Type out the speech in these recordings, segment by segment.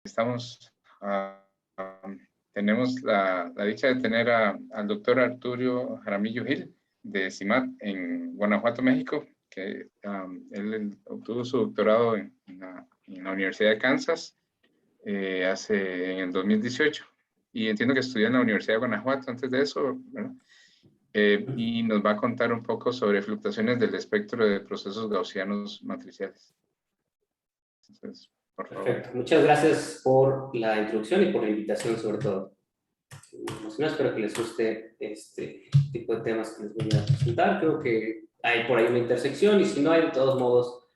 Estamos, tenemos la dicha de tener al doctor Arturo Jaramillo Gil de CIMAT en Guanajuato, México, que él obtuvo su doctorado en la Universidad de Kansas en el 2018, y entiendo que estudió en la Universidad de Guanajuato antes de eso, ¿verdad? Y nos va a contar un poco sobre fluctuaciones del espectro de procesos gaussianos matriciales. Entonces, por favor. Perfecto. Muchas gracias por la introducción y por la invitación, sobre todo. Espero que les guste este tipo de temas que les voy a presentar. Creo que hay por ahí una intersección, y si no hay, de todos modos,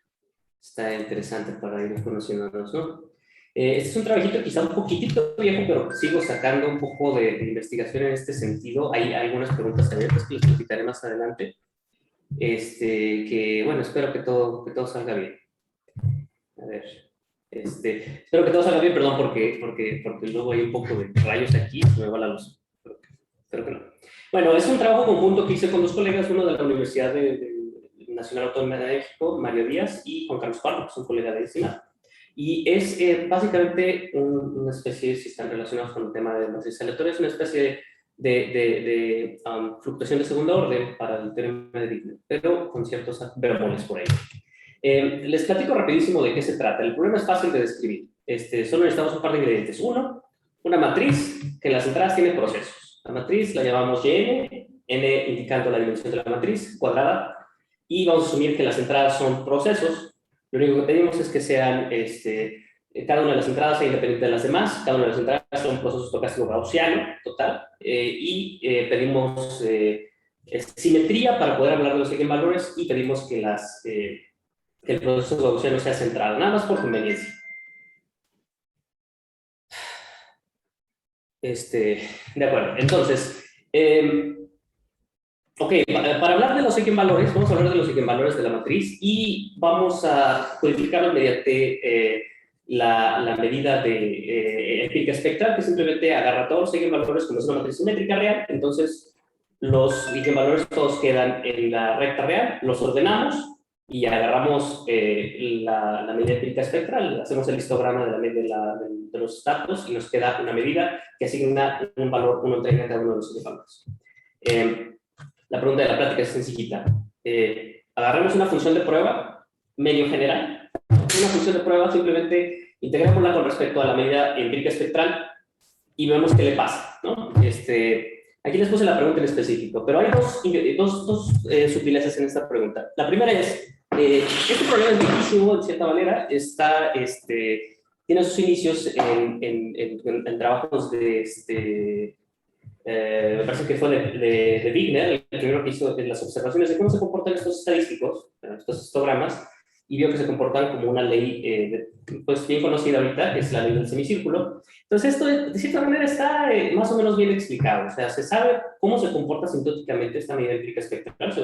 está interesante para ir conociéndonos, ¿no? Este es un trabajito quizá un poquitito viejo, pero sigo sacando un poco de investigación en este sentido. Hay algunas preguntas abiertas que les platicaré más adelante. Que, bueno, espero que todo salga bien. A ver. Espero que todo salga bien, perdón, porque luego hay un poco de rayos aquí, se me va la luz. Espero que no. Bueno, es un trabajo conjunto que hice con dos colegas, uno de la Universidad Nacional Autónoma de México, Mario Díaz, y Juan Carlos Pardo, que son colegas de CIMAT. Y es básicamente una especie, si están relacionados con el tema de matrices aleatorias, una especie de fluctuación de segundo orden para el teorema de Wigner, pero con ciertos bemoles por ahí. Les platico rapidísimo de qué se trata. El problema es fácil de describir. Solo necesitamos un par de ingredientes. Uno, una matriz que en las entradas tiene procesos. La matriz la llamamos Yn, n indicando la dimensión de la matriz cuadrada, y vamos a asumir que las entradas son procesos. Lo único que pedimos es que sean, cada una de las entradas sea independiente de las demás, cada una de las entradas son un proceso estocástico gaussiano total, y pedimos simetría para poder hablar de los eigenvalores, y pedimos que el proceso gaussiano sea centrado, nada más por conveniencia. De acuerdo, entonces, para hablar de los eigenvalores, vamos a hablar de los eigenvalores de la matriz, y vamos a codificarlos mediante la medida de empírica espectral, que simplemente agarra todos los eigenvalores, como es una matriz simétrica real. Entonces los eigenvalores todos quedan en la recta real, los ordenamos y agarramos la medida empírica espectral, hacemos el histograma de la media de los datos, y nos queda una medida que asigna un valor 1 entre n a cada uno de los eigenvalores. La pregunta de la plática es sencillita. Agarramos una función de prueba medio general. Una función de prueba, simplemente integrémosla con respecto a la medida empírica espectral y vemos qué le pasa, ¿no? Aquí les puse la pregunta en específico, pero hay dos sutilezas en esta pregunta. La primera es, este problema es viejísimo, de cierta manera, tiene sus inicios en trabajos de me parece que fue de Wigner, el primero que hizo las observaciones de cómo se comportan estos estadísticos, estos histogramas, y vio que se comportan como una ley pues bien conocida ahorita, que es la ley del semicírculo. Entonces esto de cierta manera está más o menos bien explicado. O sea, se sabe cómo se comporta sintóticamente esta medida empírica espectral. Se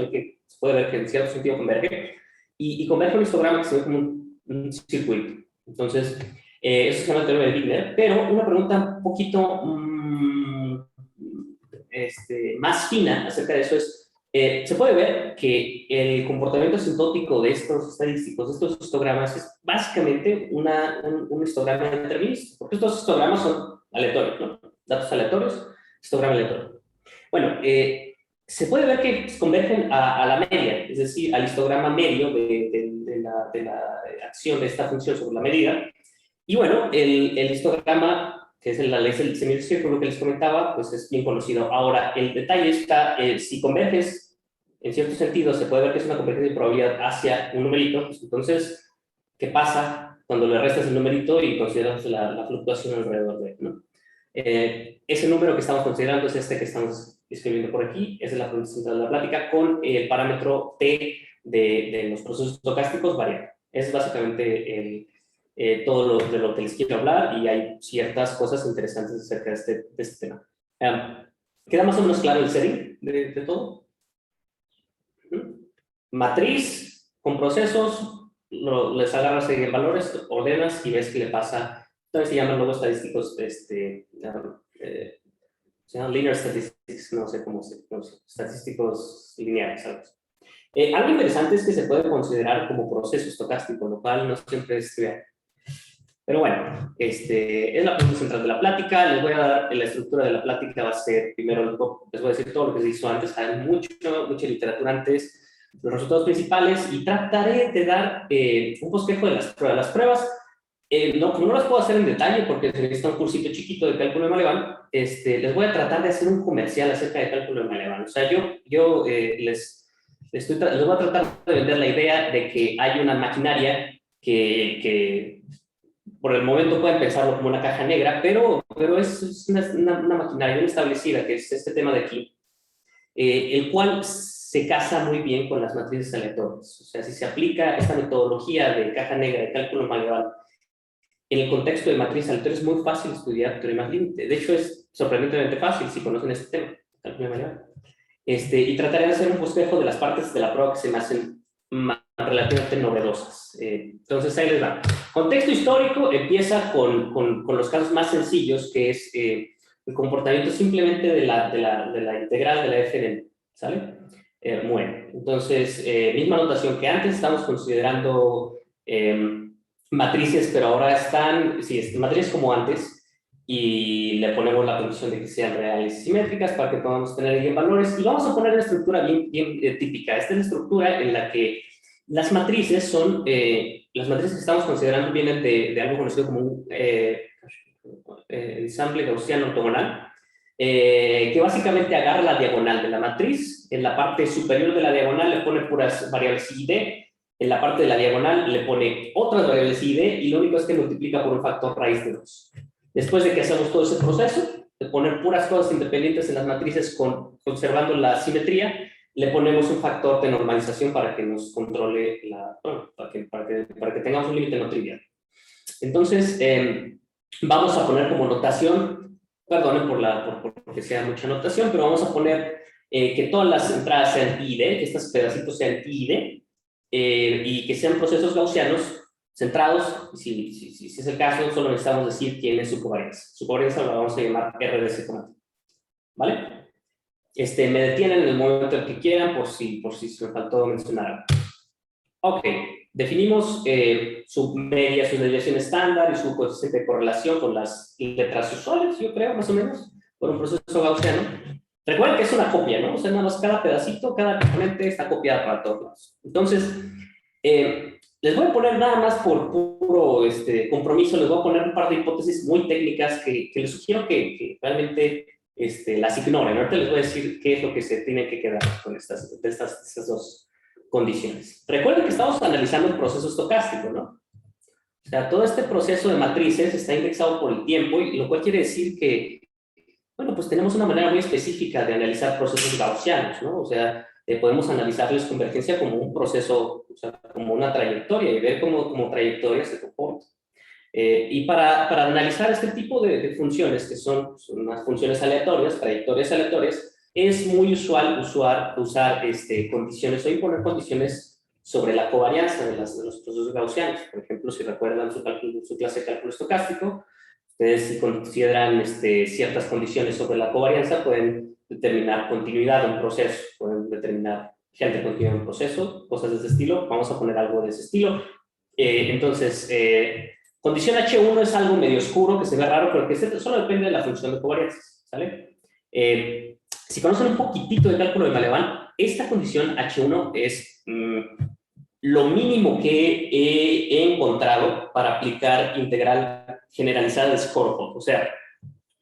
puede ver que en cierto sentido converge, y converge un histograma que se ve como un circuito. Entonces eso se llama el teorema de Wigner. Pero una pregunta un poquito más fina acerca de eso es, se puede ver que el comportamiento asintótico de estos estadísticos, de estos histogramas, es básicamente un histograma determinista, porque estos histogramas son aleatorios, ¿no? Datos aleatorios, histograma aleatorio. Bueno, se puede ver que convergen a la media, es decir, al histograma medio de la acción de esta función sobre la medida. Y bueno, el histograma, que es la ley del semicírculo que les comentaba, pues es bien conocido. Ahora, el detalle está, si converges, en cierto sentido, se puede ver que es una convergencia de probabilidad hacia un numerito. Pues entonces, ¿qué pasa cuando le restas el numerito y consideras la fluctuación alrededor de él, ¿no? Ese número que estamos considerando es este que estamos escribiendo por aquí, esa es la pregunta central de la plática, con el parámetro t de los procesos estocásticos variable. Es básicamente todo de lo que les quiero hablar, y hay ciertas cosas interesantes acerca de este tema. ¿Queda más o menos claro el setting de todo? Matriz con procesos, les agarras en valores, ordenas y ves qué le pasa. Entonces se llaman luego estadísticos, se llaman linear statistics, no sé, estadísticos lineales, algo así. Algo interesante es que se puede considerar como proceso estocástico, lo cual no siempre es real. Pero bueno, es la pregunta central de la plática. Les voy a dar, la estructura de la plática va a ser, primero les voy a decir todo lo que se hizo antes. Hay mucha literatura antes, los resultados principales, y trataré de dar un bosquejo de las pruebas. Las pruebas, como no las puedo hacer en detalle porque se necesita un cursito chiquito de cálculo de Maleván, les voy a tratar de hacer un comercial acerca de cálculo de Maleván. O sea, yo les voy a tratar de vender la idea de que hay una maquinaria que por el momento pueden pensarlo como una caja negra, pero es una maquinaria bien establecida, que es este tema de aquí, el cual se casa muy bien con las matrices aleatorias. O sea, si se aplica esta metodología de caja negra de cálculo Maleván en el contexto de matrices aleatorias, es muy fácil estudiar teoremas límite. De hecho, es sorprendentemente fácil si conocen este tema, cálculo Maleván. Y trataré de hacer un bosquejo de las partes de la prueba que se me hacen relativamente novedosas. Entonces, ahí les va. Contexto histórico empieza con los casos más sencillos, que es el comportamiento simplemente de la integral de la f de n, ¿sale? Bueno, entonces, misma notación que antes, estamos considerando matrices, pero ahora están, sí, matrices como antes, y le ponemos la condición de que sean reales y simétricas para que podamos tener bien valores, y vamos a poner una estructura bien típica. Esta es la estructura en la que las matrices son, las matrices que estamos considerando vienen de algo conocido como un ensamble gaussiano ortogonal, que básicamente agarra la diagonal de la matriz, en la parte superior de la diagonal le pone puras variables i y d, en la parte de la diagonal le pone otras variables i y d, y lo único es que multiplica por un factor raíz de 2. Después de que hacemos todo ese proceso, de poner puras cosas independientes en las matrices conservando la simetría, le ponemos un factor de normalización para que nos controle para que tengamos un límite no trivial. Entonces, vamos a poner como notación, perdonen porque sea mucha notación, pero vamos a poner que todas las entradas sean i y d, que estos pedacitos sean i y d, y que sean procesos gaussianos centrados. Si es el caso, solo necesitamos decir quién es su covarianza. Su covarianza la vamos a llamar RDC común. ¿Vale? Me detienen en el momento en que quieran por si se me faltó mencionar algo. Ok, definimos su media, su desviación estándar y su coeficiente de correlación con las letras usuales, yo creo, más o menos, por un proceso gaussiano. Recuerden que es una copia, ¿no? O sea, nada más cada pedacito, cada componente está copiado para todos lados. Entonces, les voy a poner nada más por puro compromiso, les voy a poner un par de hipótesis muy técnicas que les sugiero que realmente las ignoren. Ahorita les voy a decir qué es lo que se tiene que quedar con estas dos condiciones. Recuerden que estamos analizando un proceso estocástico, ¿no? O sea, todo este proceso de matrices está indexado por el tiempo, y lo cual quiere decir que, bueno, pues tenemos una manera muy específica de analizar procesos gaussianos, ¿no? O sea, podemos analizarles convergencia como un proceso, o sea, como una trayectoria, y ver cómo como trayectoria se comporta. Y para analizar este tipo de funciones, que son unas funciones aleatorias, trayectorias aleatorias, es muy usual usar condiciones o imponer condiciones sobre la covarianza de los procesos gaussianos. Por ejemplo, si recuerdan su clase de cálculo estocástico, ustedes si consideran ciertas condiciones sobre la covarianza, pueden determinar continuidad de un proceso, pueden determinar gente continua de un proceso, cosas de ese estilo. Vamos a poner algo de ese estilo. Entonces, condición H1 es algo medio oscuro, que se ve raro, pero que solo depende de la función de covarianzas, ¿sale? Si conocen un poquitito de cálculo de Maleván, esta condición H1 es lo mínimo que he encontrado para aplicar integral generalizada de Scorpio. O sea,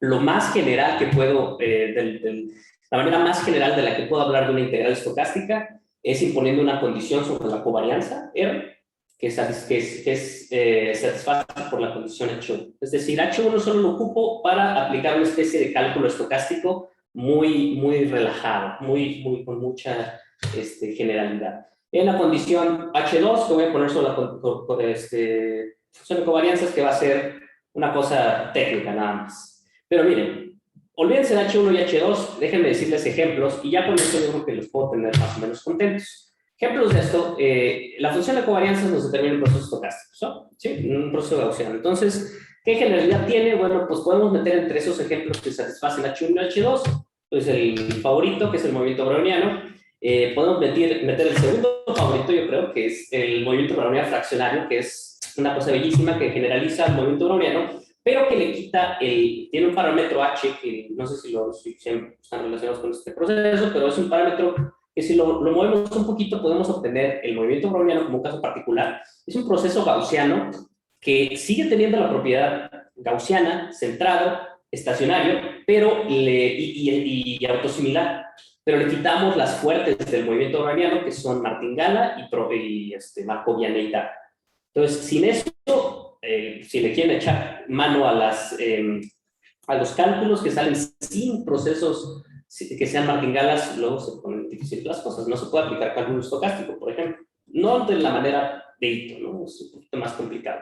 lo más general que puedo, la manera más general de la que puedo hablar de una integral estocástica es imponiendo una condición sobre la covarianza R, que satisface por la condición H1. Es decir, H1 solo lo ocupo para aplicar una especie de cálculo estocástico muy relajado, con mucha generalidad. En la condición H2, que voy a poner sobre la función de covarianzas, que va a ser una cosa técnica nada más. Pero miren, olvídense de H1 y H2, déjenme decirles ejemplos, y ya con esto yo creo que los puedo tener más o menos contentos. Ejemplos de esto, la función de covarianzas nos determina un proceso estocástico, ¿no? ¿Sí? Un proceso gaussiano. Entonces, ¿qué generalidad tiene? Bueno, pues podemos meter entre esos ejemplos que satisfacen H1 y H2, pues el favorito, que es el movimiento browniano. Podemos meter el segundo favorito, yo creo, que es el movimiento browniano fraccionario, que es una cosa bellísima que generaliza el movimiento browniano, pero que le quita tiene un parámetro H, que no sé si están relacionados con este proceso, pero es un parámetro que si lo movemos un poquito podemos obtener el movimiento browniano como un caso particular. Es un proceso gaussiano que sigue teniendo la propiedad gaussiana, centrado, estacionario, pero y autosimilar, pero le quitamos las fuertes del movimiento browniano, que son martingala y markovianeidad. Entonces, sin eso, si le quieren echar mano a los cálculos que salen sin procesos que sean martingalas, luego se ponen difíciles las cosas. No se puede aplicar cálculo estocástico, por ejemplo. No de la manera de Ito, ¿no? Es un poquito más complicado.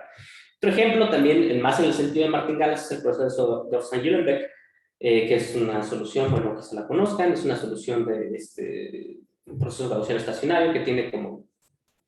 Otro ejemplo también, más en el sentido de martingalas, es el proceso de Orsan-Uhlenbeck, que es una solución, bueno, que se la conozcan, es una solución de un proceso gaussiano estacionario que tiene como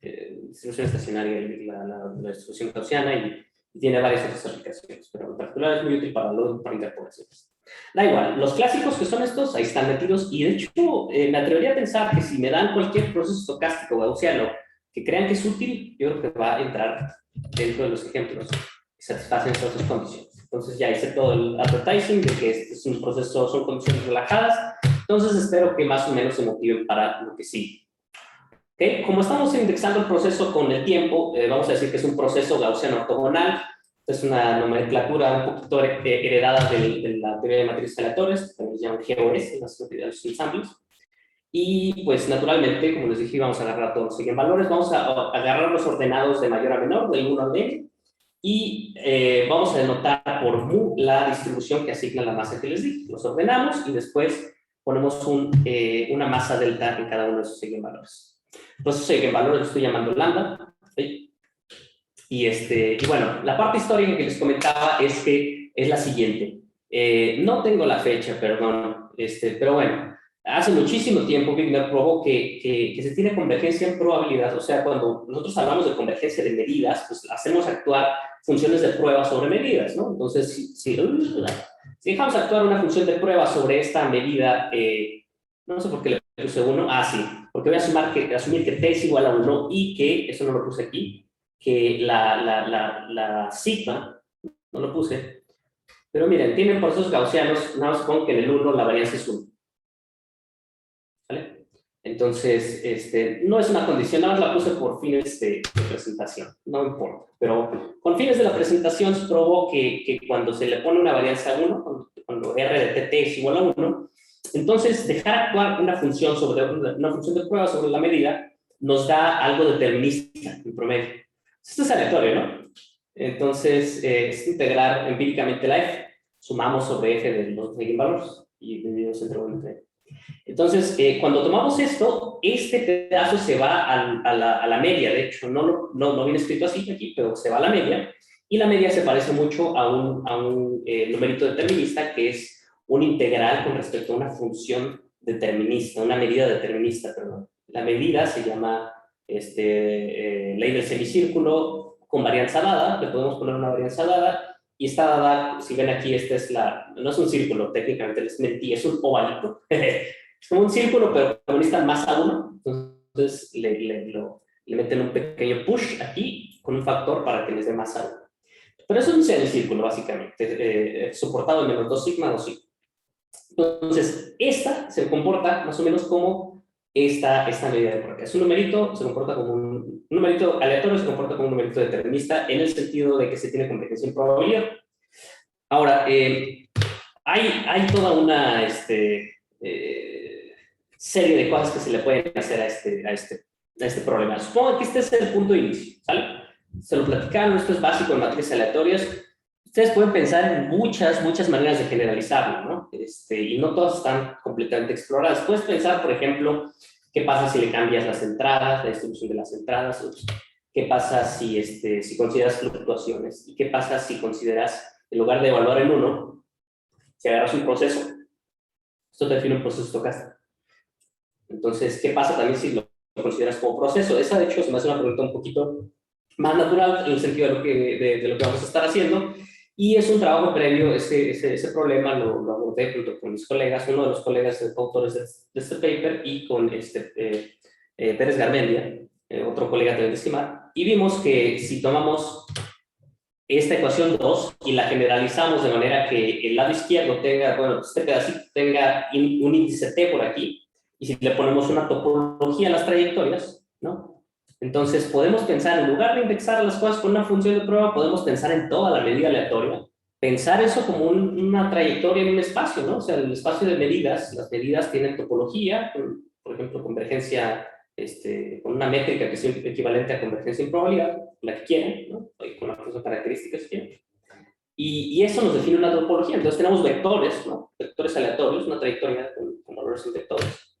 distribución estacionaria la distribución gaussiana y tiene varias otras aplicaciones, pero en particular es muy útil para interpolaciones. Da igual, los clásicos que son estos, ahí están metidos, y de hecho me atrevería a pensar que si me dan cualquier proceso estocástico gaussiano que crean que es útil, yo creo que va a entrar dentro de los ejemplos que satisfacen todas esas condiciones. Entonces ya hice todo el advertising de que este es un proceso, son condiciones relajadas, entonces espero que más o menos se motiven para lo que sigue. ¿Okay? Como estamos indexando el proceso con el tiempo, vamos a decir que es un proceso gaussiano ortogonal. Es una nomenclatura un poquito heredada de la teoría de matrices aleatorias, también se llaman GOS, los ensambles. Y pues naturalmente, como les dije, vamos a agarrar todos los eigenvalores, vamos a agarrar los ordenados de mayor a menor, del 1 al n, y vamos a denotar por mu la distribución que asigna la masa que les dije. Los ordenamos y después ponemos una masa delta en cada uno de esos eigenvalores. Entonces, eigenvalores lo estoy llamando lambda. ¿Sí? Y bueno, la parte histórica que les comentaba es que es la siguiente. No tengo la fecha, perdón, pero bueno, hace muchísimo tiempo Wigner probó que se tiene convergencia en probabilidad. O sea, cuando nosotros hablamos de convergencia de medidas, pues hacemos actuar funciones de prueba sobre medidas, ¿no? Entonces, si dejamos actuar una función de prueba sobre esta medida, no sé por qué le puse 1, sí, porque voy a asumir que t es igual a 1 y que, eso no lo puse aquí, que la sigma, no lo puse, pero miren, tienen procesos gaussianos, nada más supongo que en el 1 la varianza es 1. ¿Vale? Entonces, no es una condición, nada más la puse por fines de presentación, no importa, pero con fines de la presentación se probó que cuando se le pone una varianza a 1, cuando r de tt es igual a 1, entonces dejar actuar una función de prueba sobre la medida nos da algo determinista en promedio. Esto es aleatorio, ¿no? Entonces, es integrar empíricamente la f, sumamos sobre f de los eigenvalores y dividimos entre 1 entre. Entonces, cuando tomamos esto, este pedazo se va a la media. De hecho, no viene escrito así aquí, pero se va a la media, y la media se parece mucho a un numerito determinista, que es un integral con respecto a una función determinista, una medida determinista, perdón. La medida se llama ley del semicírculo con varianza dada, le podemos poner una varianza dada, y está dada, si ven aquí, no es un círculo, técnicamente les mentí, es un ovalito. Es como un círculo, pero necesitan más a 1, entonces le meten un pequeño push aquí con un factor para que les dé más a 1. Pero eso es un semicírculo, básicamente, soportado en menos 2 sigma, 2 sigma. Entonces, esta se comporta más o menos como esta medida de prueba. Es un numerito, se comporta como un numerito aleatorio, se comporta como un numerito determinista en el sentido de que se tiene convergencia en probabilidad. Ahora, hay toda una serie de cosas que se le pueden hacer a este problema. Supongo que este es el punto de inicio, ¿sale? Se lo platicaron, esto es básico en matrices aleatorias. Ustedes pueden pensar en muchas maneras de generalizarlo, ¿no? Y no todas están completamente exploradas. Puedes pensar, por ejemplo, qué pasa si le cambias las entradas, la distribución de las entradas, qué pasa si consideras fluctuaciones, y qué pasa si consideras, en lugar de evaluar en 1, si agarras un proceso. Esto te define un proceso estocástico. Entonces, ¿qué pasa también si lo consideras como proceso? Esa, de hecho, se me hace una pregunta un poquito más natural en el sentido de lo que vamos a estar haciendo. Y es un trabajo previo, ese problema lo abordé junto con mis colegas, uno de los colegas autores de este paper, y con Pérez Garmendia, otro colega también de CIMAT, y vimos que si tomamos esta ecuación 2 y la generalizamos de manera que el lado izquierdo tenga, bueno, este pedacito tenga un índice t por aquí, y si le ponemos una topología a las trayectorias, ¿no? Entonces podemos pensar, en lugar de indexar las cosas con una función de prueba, podemos pensar en toda la medida aleatoria, pensar eso como una trayectoria en un espacio, ¿no? O sea, el espacio de medidas, las medidas tienen topología, por ejemplo, convergencia, con una métrica que es equivalente a convergencia en probabilidad, la que quieran, ¿no? Con la función característica si quieren. Y eso nos define una topología. Entonces tenemos vectores, ¿no? Vectores aleatorios, una trayectoria con valores en vectores.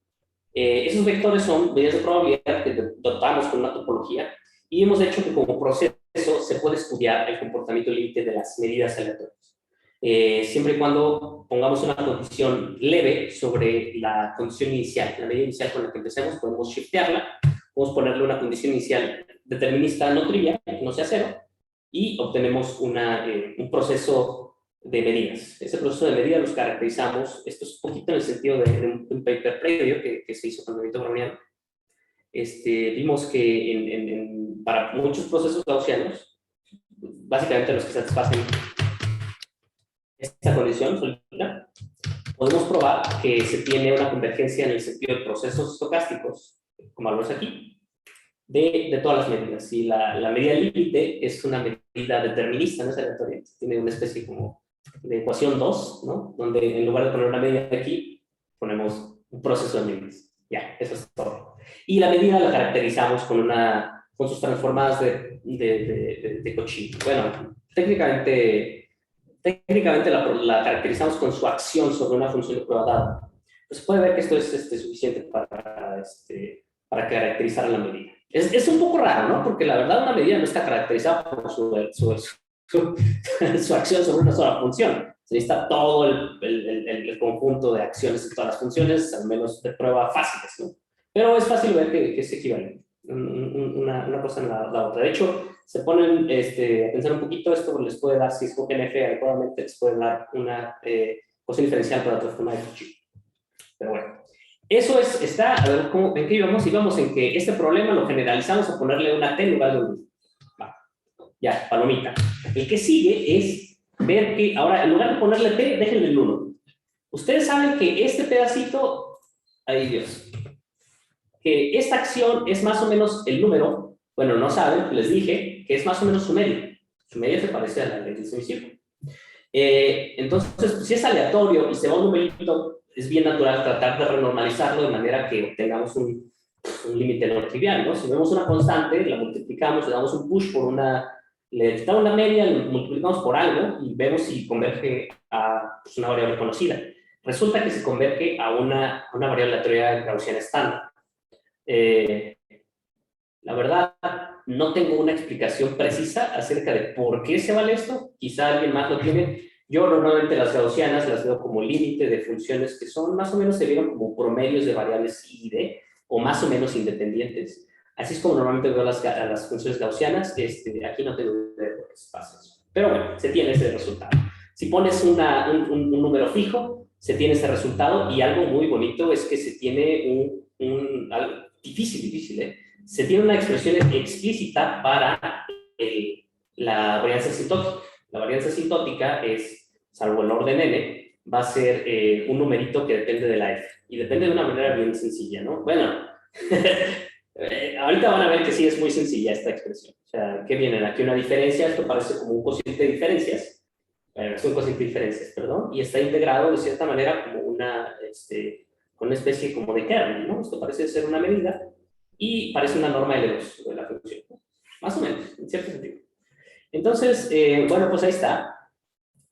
Esos vectores son medidas de probabilidad que dotamos con una topología y hemos hecho que como proceso se puede estudiar el comportamiento límite de las medidas aleatorias. Siempre y cuando pongamos una condición leve sobre la condición inicial, la medida inicial con la que empecemos, podemos shiftearla, podemos ponerle una condición inicial determinista no trivial, que no sea cero, y obtenemos un proceso de medidas. Ese proceso de medidas los caracterizamos, esto es un poquito en el sentido de un paper previo que se hizo con el movimiento browniano. Vimos que para muchos procesos gaussianos, básicamente los que satisfacen esta condición solita, podemos probar que se tiene una convergencia en el sentido de procesos estocásticos, como hablamos aquí, de todas las medidas. Y la medida límite es una medida determinista, no es aleatoria, tiene una especie como de ecuación 2, ¿no? Donde en lugar de poner una medida aquí, ponemos un proceso de medidas. Ya, eso es todo. Y la medida la caracterizamos con sus transformadas de Cauchy. Bueno, técnicamente la caracterizamos con su acción sobre una función de prueba dada. Pues puede ver que esto es suficiente para caracterizar la medida. Es un poco raro, ¿no? Porque la verdad una medida no está caracterizada por su acción sobre una sola función. Se necesita todo el conjunto de acciones de todas las funciones, al menos de prueba fáciles, ¿no? Pero es fácil ver que es equivalente una cosa en la otra. De hecho, se ponen a pensar un poquito, esto les puede dar, si escogen F adecuadamente, les puede dar una cosa diferencial para transformar el Cauchy. Pero bueno, eso está, a ver, ¿en qué íbamos? Íbamos en que este problema lo generalizamos a ponerle una T en lugar de un 1. Ya, palomita. El que sigue es ver que, ahora, en lugar de ponerle T, déjenle el 1. Ustedes saben que este pedacito, ay Dios, que esta acción es más o menos el número, bueno, no saben, les dije, que es más o menos su media. Su media se parece a la de semicírculo. Entonces, pues, si es aleatorio y se va un numerito, es bien natural tratar de renormalizarlo de manera que obtengamos un límite no trivial, ¿no? Si vemos una constante, la multiplicamos, le damos un push por le quitamos la media, le multiplicamos por algo y vemos si converge a una variable conocida. Resulta que se converge a una variable aleatoria gaussiana estándar. La verdad, no tengo una explicación precisa acerca de por qué se vale esto. Quizá alguien más lo tiene. Yo normalmente las gaussianas las veo como límite de funciones que son más o menos, se vieron como promedios de variables I y D, o más o menos independientes. Así es como normalmente veo las funciones gaussianas. Aquí no tengo idea de por qué se pasa eso. Pero bueno, se tiene ese resultado. Si pones un número fijo, se tiene ese resultado, y algo muy bonito es que se tiene algo difícil, se tiene una expresión explícita para la varianza asintótica. La varianza asintótica es, salvo el orden n, va a ser un numerito que depende de la f. Y depende de una manera bien sencilla, ¿no? Bueno, ahorita van a ver que sí es muy sencilla esta expresión. O sea, ¿qué viene? Aquí una diferencia, esto parece como un cociente de diferencias. Es un cociente de diferencias, perdón. Y está integrado de cierta manera como con una especie como de kernel, ¿no? Esto parece ser una medida y parece una norma L2 de la función, ¿no? Más o menos, en cierto sentido. Entonces, bueno, pues ahí está.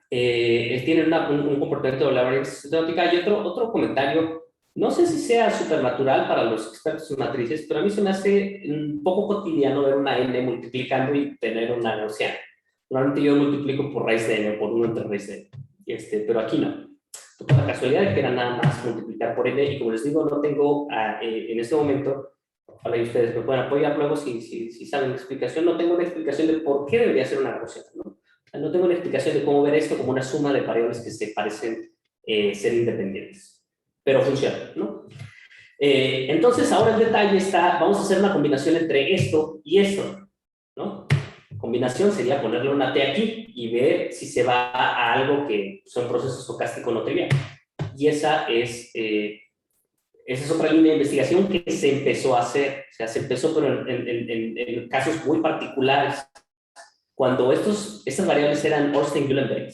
Tiene un comportamiento de la varianza asintótica. Y otro comentario, no sé si sea supernatural para los expertos en matrices, pero a mí se me hace un poco cotidiano ver una n multiplicando y tener una gaussiana. Normalmente yo multiplico por raíz de n o por 1 entre raíz de n, pero aquí no. Por la casualidad de que era nada más multiplicar por n, y como les digo, no tengo en este momento, ojalá y ustedes me puedan apoyar luego si saben la explicación, no tengo una explicación de por qué debería ser una gaussiana, ¿no? No tengo una explicación de cómo ver esto como una suma de variables que se parecen ser independientes, pero funciona, ¿no? Entonces ahora el detalle está, vamos a hacer una combinación entre esto y esto. ¿no? Combinación sería ponerle una T aquí y ver si se va a algo que son procesos estocásticos no trivial. Y esa es otra línea de investigación que se empezó a hacer. O sea, se empezó, pero en casos muy particulares. Cuando estas variables eran Ornstein-Gullenberg,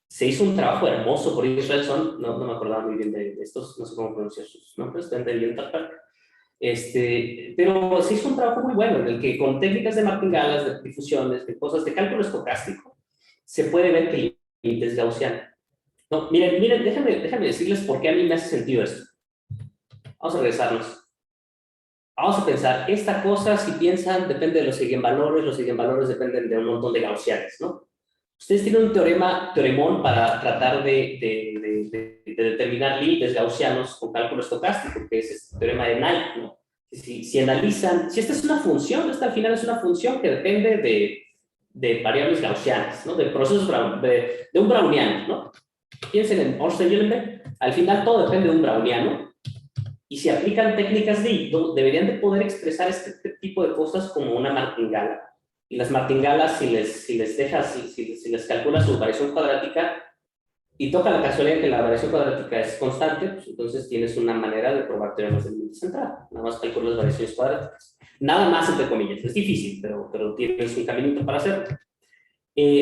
se hizo un trabajo hermoso por Israelson, no me acordaba muy bien de estos, no sé cómo pronunciar sus nombres, pero se hizo un trabajo muy bueno en el que con técnicas de martingalas, de difusiones, de cosas de cálculo estocástico, se puede ver que el límite es gaussiano. No, miren, déjenme decirles por qué a mí me hace sentido esto. Vamos a regresarnos. Vamos a pensar, esta cosa, si piensan, depende de los eigenvalores dependen de un montón de gaussianes, ¿no? Ustedes tienen un teoremón para tratar de determinar límites gaussianos con cálculo estocástico, que es el teorema de Knight, ¿no? Si analizan, si esta es una función, esta al final es una función que depende de variables gaussianas, ¿no? De procesos de un browniano, ¿no? Piensen en Ornstein-Gullenberg, al final todo depende de un browniano, y si aplican técnicas de Ito, deberían de poder expresar este tipo de cosas como una martingala. Y las martingalas, si les calculas su variación cuadrática y toca la casualidad que la variación cuadrática es constante, pues entonces tienes una manera de probar teoremas del límite central. Nada más calculas las variaciones cuadráticas. Nada más, entre comillas. Es difícil, pero tienes un caminito para hacerlo.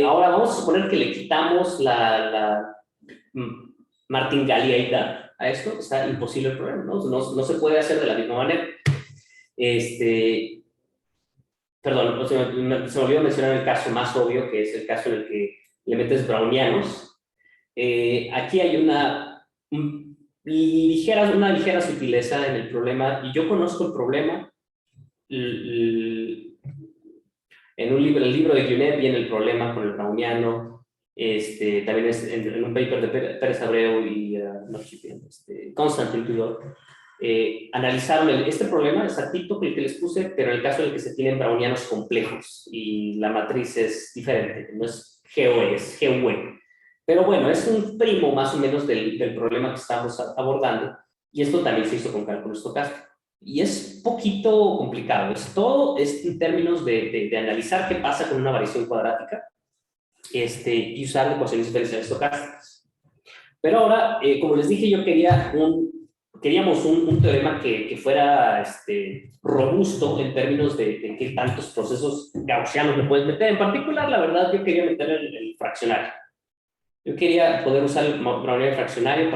Ahora vamos a suponer que le quitamos la martingaleidad a esto. Está imposible el problema, ¿no? No se puede hacer de la misma manera. Perdón, se me olvidó mencionar el caso más obvio, que es el caso en el que le metes brownianos. Aquí hay una ligera sutileza en el problema, y yo conozco el problema. En el libro de Guionet viene el problema con el browniano. También es en un paper de Pérez Abreu y Constantin Tudor. Analizaron este problema exactito que les puse, pero en el caso en el que se tienen brownianos complejos y la matriz es diferente, no es GOE, es GUE. Pero bueno, es un primo más o menos del problema que estamos abordando, y esto también se hizo con cálculo estocástico. Y es poquito complicado. Todo es en términos de analizar qué pasa con una variación cuadrática y usar ecuaciones diferenciales estocásticas. Pero ahora, como les dije, queríamos un teorema que fuera robusto en términos de qué tantos procesos gaussianos le puedes meter. En particular, la verdad, yo quería meter el fraccionario. Yo quería poder usar el browniano fraccionario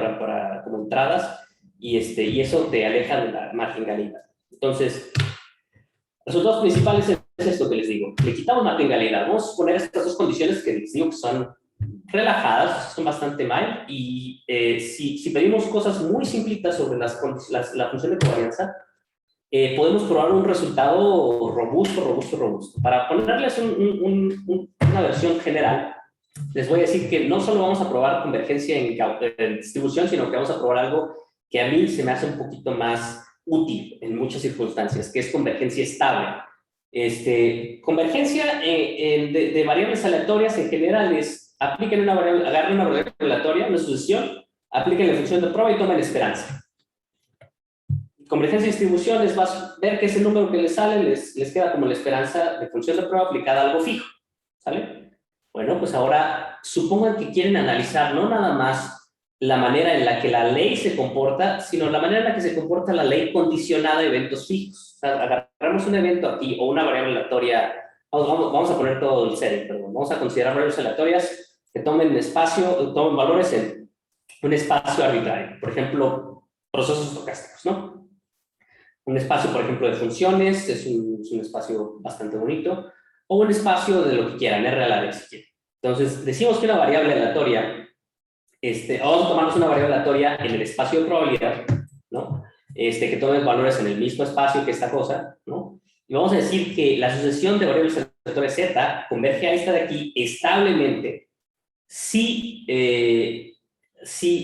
como entradas, y eso te aleja de la marginalidad. Entonces, los resultados principales es esto que les digo. Le quitamos marginalidad. Vamos a poner estas dos condiciones que les digo que son relajadas, son bastante mal, y si pedimos cosas muy simplitas sobre la función de covarianza, podemos probar un resultado robusto. Para ponerles una versión general, les voy a decir que no solo vamos a probar convergencia en distribución, sino que vamos a probar algo que a mí se me hace un poquito más útil en muchas circunstancias, que es convergencia estable. Convergencia de variables aleatorias en general es agarren una variable aleatoria, una sucesión, apliquen la función de prueba y tomen esperanza. Convergencia de distribución es ver que ese número que les sale les queda como la esperanza de función de prueba aplicada a algo fijo, ¿sale? Bueno, pues ahora supongan que quieren analizar no nada más la manera en la que la ley se comporta, sino la manera en la que se comporta la ley condicionada a eventos fijos. O sea, agarramos un evento aquí o una variable aleatoria, vamos a poner todo el setting, perdón, vamos a considerar variables aleatorias que tomen valores en un espacio arbitrario, por ejemplo, procesos estocásticos, ¿no? Un espacio, por ejemplo, de funciones, es un espacio bastante bonito, o un espacio de lo que quieran, R a la vez, si quieren. Entonces, decimos que una variable aleatoria, vamos a tomarnos una variable aleatoria en el espacio de probabilidad, ¿no? Que tome valores en el mismo espacio que esta cosa, ¿no? Y vamos a decir que la sucesión de variables aleatorias Z converge a esta de aquí establemente si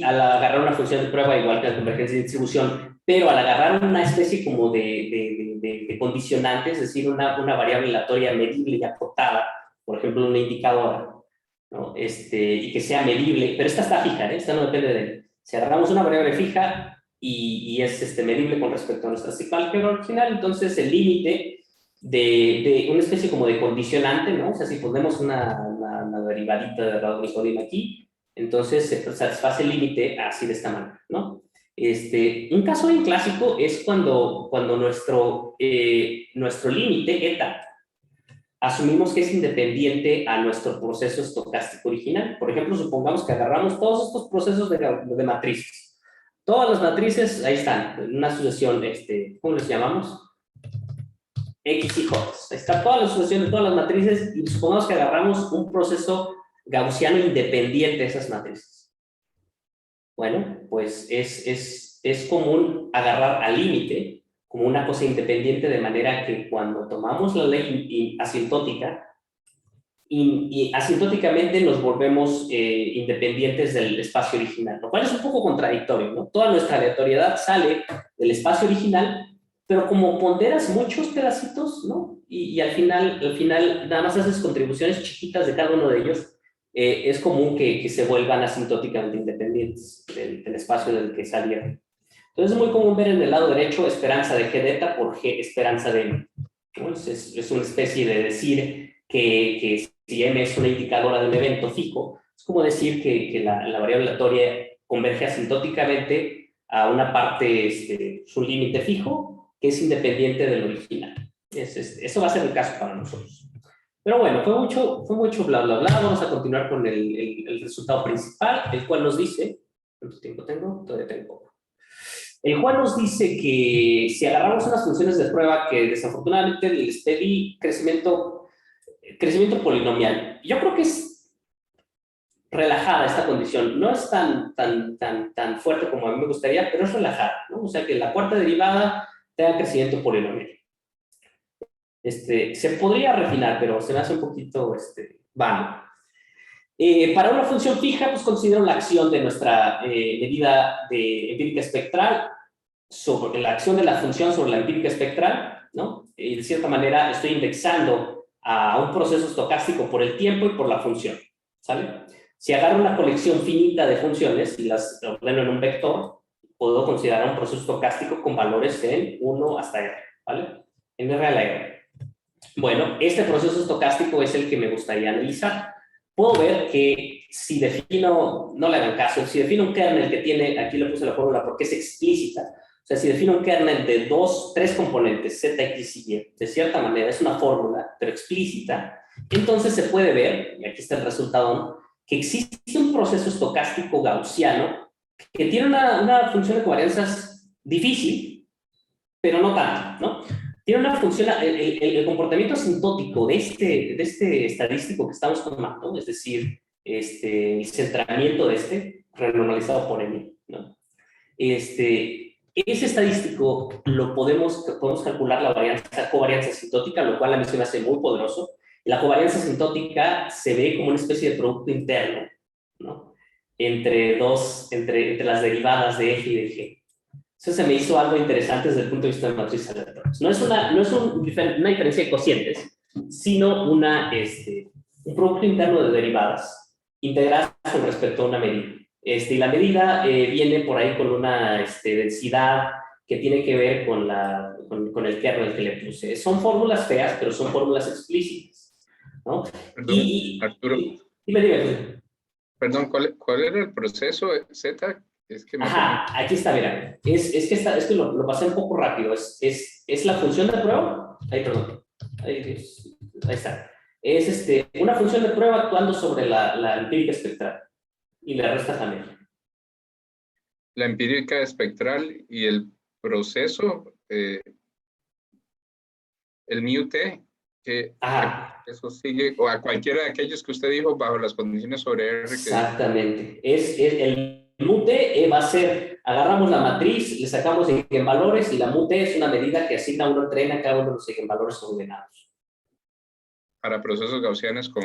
al agarrar una función de prueba igual que la convergencia de distribución, pero al agarrar una especie como de condicionante, es decir, una variable aleatoria medible y acotada, por ejemplo, una indicadora, ¿no? Y que sea medible, pero esta está fija, esta no depende de él. Si agarramos una variable fija y es medible con respecto a nuestra ciclo álgebra original, entonces el límite de una especie como de condicionante, ¿no? O sea, si ponemos una derivadita de radicodina aquí, entonces se satisface el límite así de esta manera, ¿no? Un caso bien clásico es cuando nuestro límite, eta, asumimos que es independiente a nuestro proceso estocástico original. Por ejemplo, supongamos que agarramos todos estos procesos de matrices. Todas las matrices, ahí están, en una sucesión, ¿cómo les llamamos? X y J. Ahí está toda la sucesión de todas las matrices y supongamos que agarramos un proceso gaussiano independiente de esas matrices. Bueno, pues es común agarrar al límite como una cosa independiente, de manera que cuando tomamos la ley asintótica, y asintóticamente nos volvemos independientes del espacio original, lo cual es un poco contradictorio, ¿no? Toda nuestra aleatoriedad sale del espacio original, pero como ponderas muchos pedacitos, ¿no? Y al final nada más haces contribuciones chiquitas de cada uno de ellos, es común que se vuelvan asintóticamente independientes del espacio del que salieron. Entonces es muy común ver en el lado derecho esperanza de G de eta por G esperanza de M. Entonces es una especie de decir que si M es una indicadora de un evento fijo, es como decir que la variable aleatoria converge asintóticamente a una parte, su límite fijo, que es independiente del original. Eso va a ser el caso para nosotros. Pero bueno, fue mucho bla, bla, bla. Vamos a continuar con el resultado principal, el cual nos dice, ¿cuánto tiempo tengo? Todavía tengo poco. El cual nos dice que si agarramos unas funciones de prueba que desafortunadamente les pedí crecimiento polinomial, yo creo que es relajada esta condición. No es tan fuerte como a mí me gustaría, pero es relajada, ¿no? O sea, que la cuarta derivada tenga crecimiento polinomial. Se podría refinar, pero se me hace un poquito vano. Para una función fija, pues considero la acción de nuestra medida de empírica espectral sobre la acción de la función sobre la empírica espectral, ¿no? Y de cierta manera estoy indexando a un proceso estocástico por el tiempo y por la función, ¿sale? Si agarro una colección finita de funciones y las ordeno en un vector, puedo considerar un proceso estocástico con valores en 1 hasta R, ¿vale? En R a la R. Bueno, este proceso estocástico es el que me gustaría analizar. Puedo ver que si defino, no le hagan caso, si defino un kernel que tiene, aquí le puse la fórmula porque es explícita, o sea, si defino un kernel de 3 componentes, z, x y y, de cierta manera es una fórmula, pero explícita, entonces se puede ver, y aquí está el resultado, que existe un proceso estocástico gaussiano que tiene una función de covarianzas difícil, pero no tanto, ¿no? Tiene una función, el comportamiento asintótico de este estadístico que estamos tomando, es decir, el centramiento de renormalizado por M, ¿no? Ese estadístico lo podemos calcular la covarianza asintótica, lo cual a mí se me hace muy poderoso. La covarianza asintótica se ve como una especie de producto interno, ¿no? Entre las derivadas de F y de G. Eso se me hizo algo interesante desde el punto de vista de matrices aleatorias. No es una diferencia de cocientes, sino un producto interno de derivadas integradas con respecto a una medida. Y la medida viene por ahí con una densidad que tiene que ver con el kernel que le puse. Son fórmulas feas, pero son fórmulas explícitas, ¿no? Perdón, Arturo. Dime. Perdón, ¿cuál era el proceso Z? Es que aquí está, mira. Es que lo pasé un poco rápido. Es la función de prueba. Ahí está. Es una función de prueba actuando sobre la empírica espectral. Y le resta también. La empírica espectral y el proceso, el μt, que eso sigue, o a cualquiera de aquellos que usted dijo, bajo las condiciones sobre R. Exactamente. El mute va a ser, agarramos la matriz, le sacamos eigenvalores y la mute es una medida que asigna uno entre n a cada uno de los eigenvalores ordenados. Para procesos gaussianos con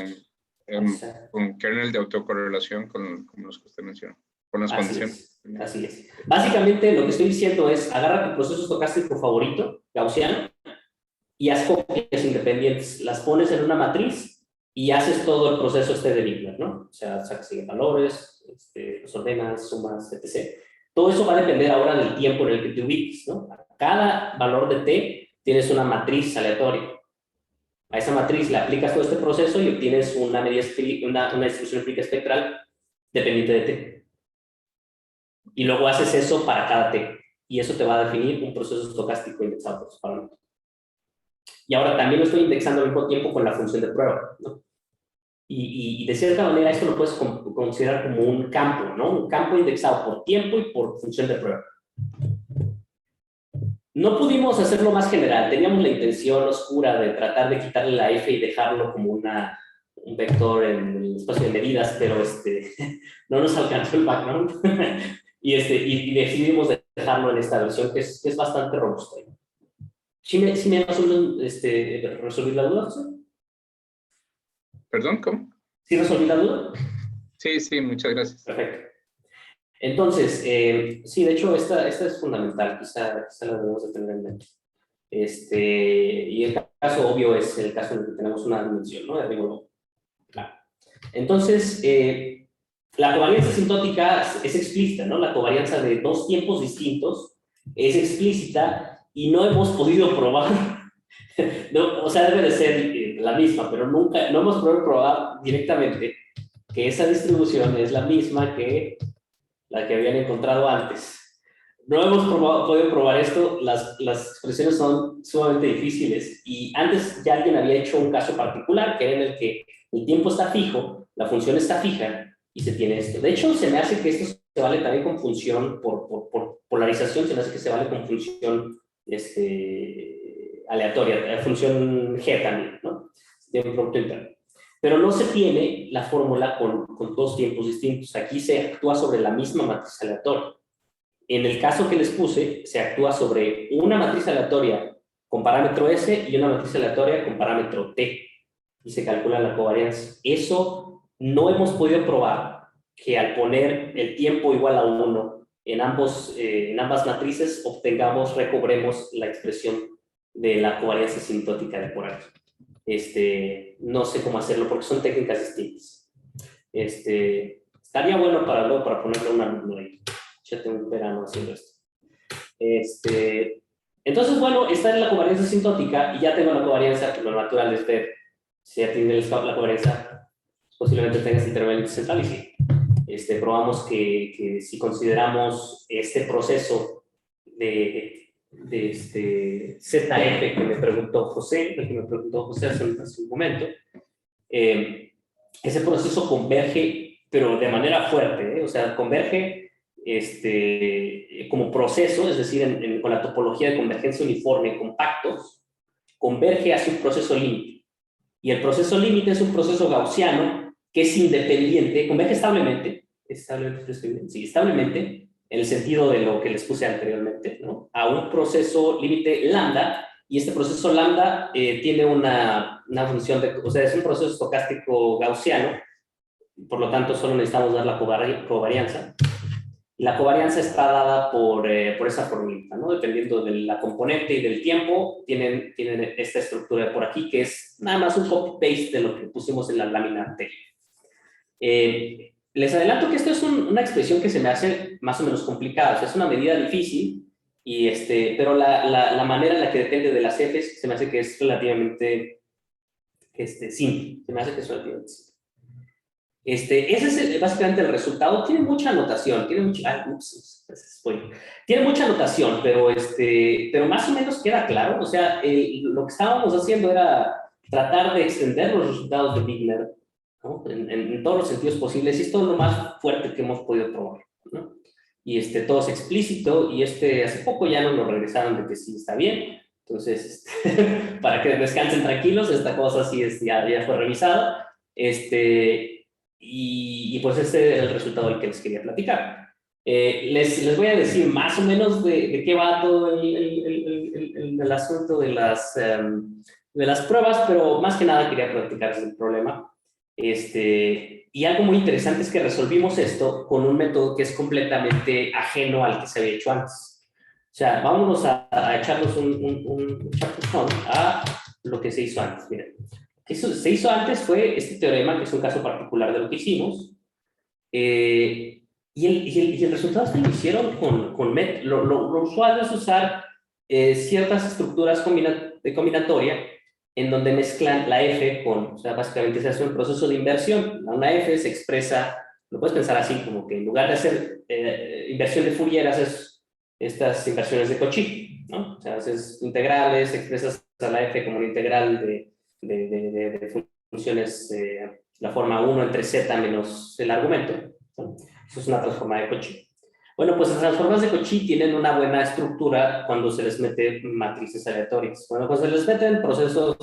kernel de autocorrelación con los que usted mencionó, con las condiciones. Así es. Básicamente lo que estoy diciendo es, agarra tu proceso estocástico favorito, gaussiano, y haz copias independientes. Las pones en una matriz y haces todo el proceso de Wigner, ¿no? O sea, sacas valores, los ordenas, sumas, etc. Todo eso va a depender ahora del tiempo en el que te ubiques, ¿no? A cada valor de t tienes una matriz aleatoria. A esa matriz le aplicas todo este proceso y obtienes una distribución empírica espectral dependiente de T. Y luego haces eso para cada T. Y eso te va a definir un proceso estocástico indexado por sus parámetros. Y ahora también lo estoy indexando al mismo tiempo con la función de prueba, ¿no? Y de cierta manera esto lo puedes considerar como un campo, ¿no? Un campo indexado por tiempo y por función de prueba. No pudimos hacerlo más general. Teníamos la intención oscura de tratar de quitarle la F y dejarlo como un vector en el espacio de medidas, pero no nos alcanzó el background. y decidimos dejarlo en esta versión que es bastante robusta. ¿Sí me más o menos resolví la duda, José? ¿Perdón? ¿Cómo? ¿Sí resolví la duda? Sí, muchas gracias. Perfecto. Entonces, sí, de hecho, esta es fundamental, quizá la debemos de tener en mente. Y el caso obvio es el caso en el que tenemos una dimensión, ¿no? De rigor. Claro. Entonces, la covarianza asintótica es explícita, ¿no? La covarianza de dos tiempos distintos es explícita y no hemos podido probar, no, o sea, debe de ser la misma, pero no hemos podido probar directamente que esa distribución es la misma que la que habían encontrado antes. No hemos podido probar esto, las expresiones son sumamente difíciles y antes ya alguien había hecho un caso particular que era en el que el tiempo está fijo, la función está fija y se tiene esto. De hecho, se me hace que esto se vale también con función por polarización, se me hace que se vale con función aleatoria, función G también, ¿no? Tiene un producto interno. Pero no se tiene la fórmula con dos tiempos distintos. Aquí se actúa sobre la misma matriz aleatoria. En el caso que les puse, se actúa sobre una matriz aleatoria con parámetro S y una matriz aleatoria con parámetro T. Y se calcula la covarianza. Eso no hemos podido probar que al poner el tiempo igual a 1 en ambas matrices recobremos la expresión de la covarianza asintótica de por aquí. No sé cómo hacerlo porque son técnicas distintas. Estaría bueno para ponerle un alumno ahí. Ya tengo un verano haciendo esto. Entonces, bueno, esta es la covarianza asintótica y ya tengo la covarianza, lo natural es ver si ya tiene la covarianza, posiblemente tenga este intervalo central y sí. Probamos que si consideramos este proceso de ZF que me preguntó José, hace un momento, ese proceso converge, pero de manera fuerte, o sea, converge como proceso, es decir, con la topología de convergencia uniforme compactos, converge hacia un proceso límite. Y el proceso límite es un proceso gaussiano que es independiente, converge establemente, establemente, en el sentido de lo que les puse anteriormente, ¿no? A un proceso límite lambda, y este proceso lambda tiene una función o sea, es un proceso estocástico gaussiano, por lo tanto solo necesitamos dar la covarianza. La covarianza está dada por esa formulita, ¿no? Dependiendo de la componente y del tiempo, tienen esta estructura por aquí, que es nada más un copy-paste de lo que pusimos en la lámina anterior. Les adelanto que esto es una expresión que se me hace más o menos complicada, o sea, es una medida difícil, pero la manera en la que depende de las Fs se me hace que es relativamente simple, se me hace que es relativamente simple. Ese es básicamente el resultado. Tiene mucha anotación, tiene mucha anotación, pero más o menos queda claro. O sea, lo que estábamos haciendo era tratar de extender los resultados de Wigner, ¿no? en todos los sentidos posibles, y esto es lo más fuerte que hemos podido probar, ¿no? Y todo es explícito, y hace poco ya nos lo regresaron de que sí está bien. Entonces, para que descansen tranquilos, esta cosa sí ya fue revisada. Y pues este es el resultado del que les quería platicar. Les voy a decir más o menos de qué va todo el asunto de las pruebas, pero más que nada quería platicarles el problema. Y algo muy interesante es que resolvimos esto con un método que es completamente ajeno al que se había hecho antes. O sea, vámonos a echarnos un chapuzón a lo que se hizo antes. Miren. Eso se hizo antes fue este teorema, que es un caso particular de lo que hicimos, y el resultado es que lo hicieron con lo usual es usar ciertas estructuras de combinatoria en donde mezclan la F con, o sea, básicamente se hace un proceso de inversión. Una F se expresa, lo puedes pensar así, como que en lugar de hacer inversión de Fourier, haces estas inversiones de Cauchy, ¿no? O sea, haces integrales, expresas a la F como una integral de funciones, la forma 1 entre z menos el argumento, ¿no? Eso es una transforma de Cauchy. Bueno, pues las transformas de Cauchy tienen una buena estructura cuando se les mete matrices aleatorias. Bueno, pues se les meten procesos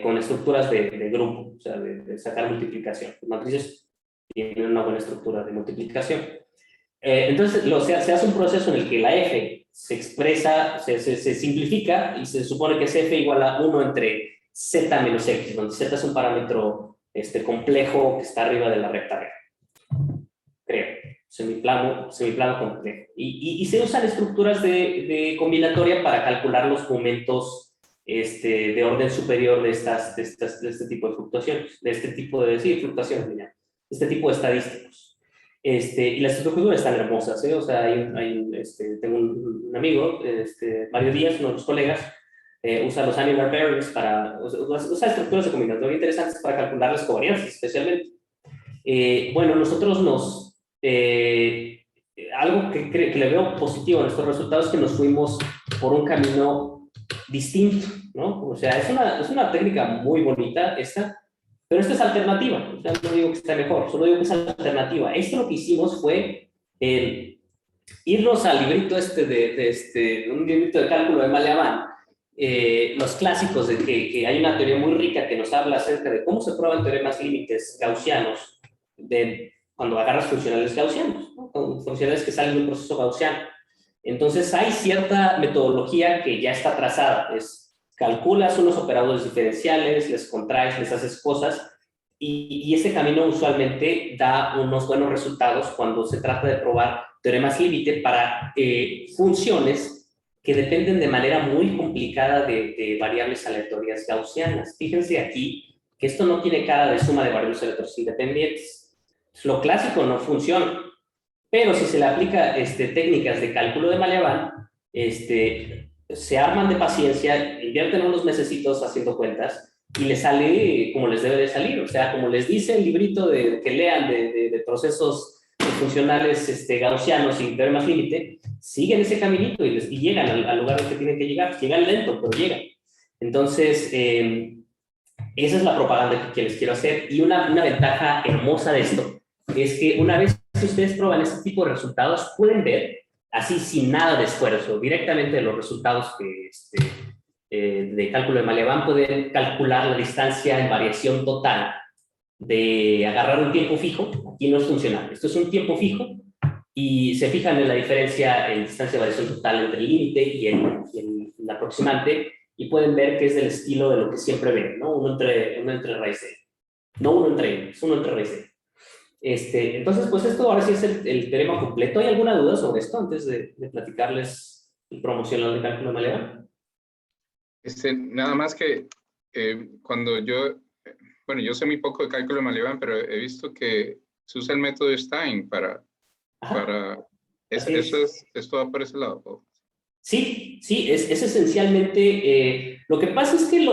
con estructuras de grupo, o sea, de sacar multiplicación. Las matrices tienen una buena estructura de multiplicación. Entonces, se hace un proceso en el que la F se expresa, se simplifica y se supone que es F igual a 1 entre Z menos X, donde Z es un parámetro complejo que está arriba de la recta B. Creo. Semiplano complejo. Y se usan estructuras de combinatoria para calcular los momentos de orden superior de este tipo de fluctuaciones, de este tipo de fluctuaciones, de este tipo de estadísticos. Y las estructuras están hermosas, ¿eh? O sea, tengo un amigo, Mario Díaz, uno de los colegas, usa los annular pairings usa estructuras de combinatoria interesantes para calcular las covarianzas, especialmente. Bueno, nosotros algo que le veo positivo a nuestros resultados es que nos fuimos por un camino distinto, ¿no? O sea, es una técnica muy bonita esta, pero esta es alternativa. O sea, no digo que esté mejor, solo digo que es alternativa. Esto lo que hicimos fue irnos al librito un librito de cálculo de Malevan, los clásicos de que hay una teoría muy rica que nos habla acerca de cómo se prueban teoremas límites gaussianos cuando agarras funcionales gaussianos, ¿no? Con funcionales que salen de un proceso gaussiano. Entonces hay cierta metodología que ya está trazada. Calculas unos operadores diferenciales, les contraes, les haces cosas, y ese camino usualmente da unos buenos resultados cuando se trata de probar teoremas límite para funciones que dependen de manera muy complicada de variables aleatorias gaussianas. Fíjense aquí que esto no tiene cara de suma de variables aleatorias independientes. Lo clásico no funciona, pero si se le aplica técnicas de cálculo de Malevan, se arman de paciencia, invierten unos mesecitos haciendo cuentas y les sale como les debe de salir. O sea, como les dice el librito que lean de procesos funcionales gaussianos y teoremas límite, siguen ese caminito y llegan al lugar al que tienen que llegar. Llegan lento, pero llegan. Entonces, esa es la propaganda que les quiero hacer. Y una ventaja hermosa de esto es que una vez que ustedes prueban este tipo de resultados, pueden ver, así sin nada de esfuerzo, directamente de los resultados de cálculo de Malevan, pueden calcular la distancia en variación total de agarrar un tiempo fijo. Aquí no es funcional, esto es un tiempo fijo, y se fijan en la diferencia en distancia de variación total entre el límite y el aproximante, y pueden ver que es del estilo de lo que siempre ven, ¿no? Uno entre raíz de. No uno entre n, es uno entre raíz de. Entonces, pues esto ahora sí es el teorema completo. ¿Hay alguna duda sobre esto antes de platicarles el promocional de cálculo de Malevan? Nada más que cuando yo sé muy poco de cálculo de Malevan, pero he visto que se usa el método de Stein ¿esto va por ese lado? Sí, es esencialmente, lo que pasa es que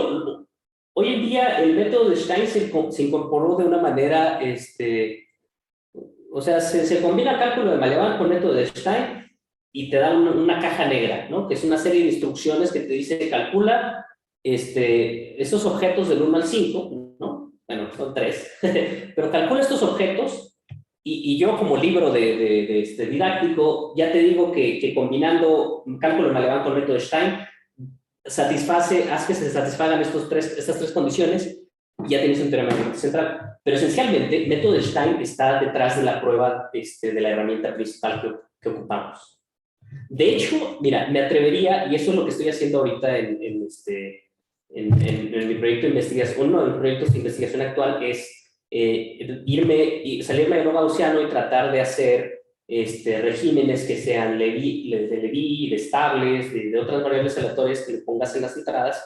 hoy en día el método de Stein se incorporó de una manera, o sea, se combina cálculo de Malevan con método de Stein y te da una caja negra, ¿no? Que es una serie de instrucciones que te dice calcula esos objetos del 1 al 5, ¿no? Bueno, son 3, pero calcula estos objetos. Y yo como libro didáctico ya te digo que combinando cálculo de Malevan con método de Stein haz que se satisfagan estas tres condiciones y ya tienes un teorema central. Pero esencialmente, método de Stein está detrás de la prueba de la herramienta principal que ocupamos. De hecho, mira, me atrevería, y eso es lo que estoy haciendo ahorita en mi proyecto de investigación, uno de los proyectos de investigación actual es salirme de lo gaussiano y tratar de hacer regímenes que sean de Levi, de estables, de otras variables aleatorias que le pongas en las entradas,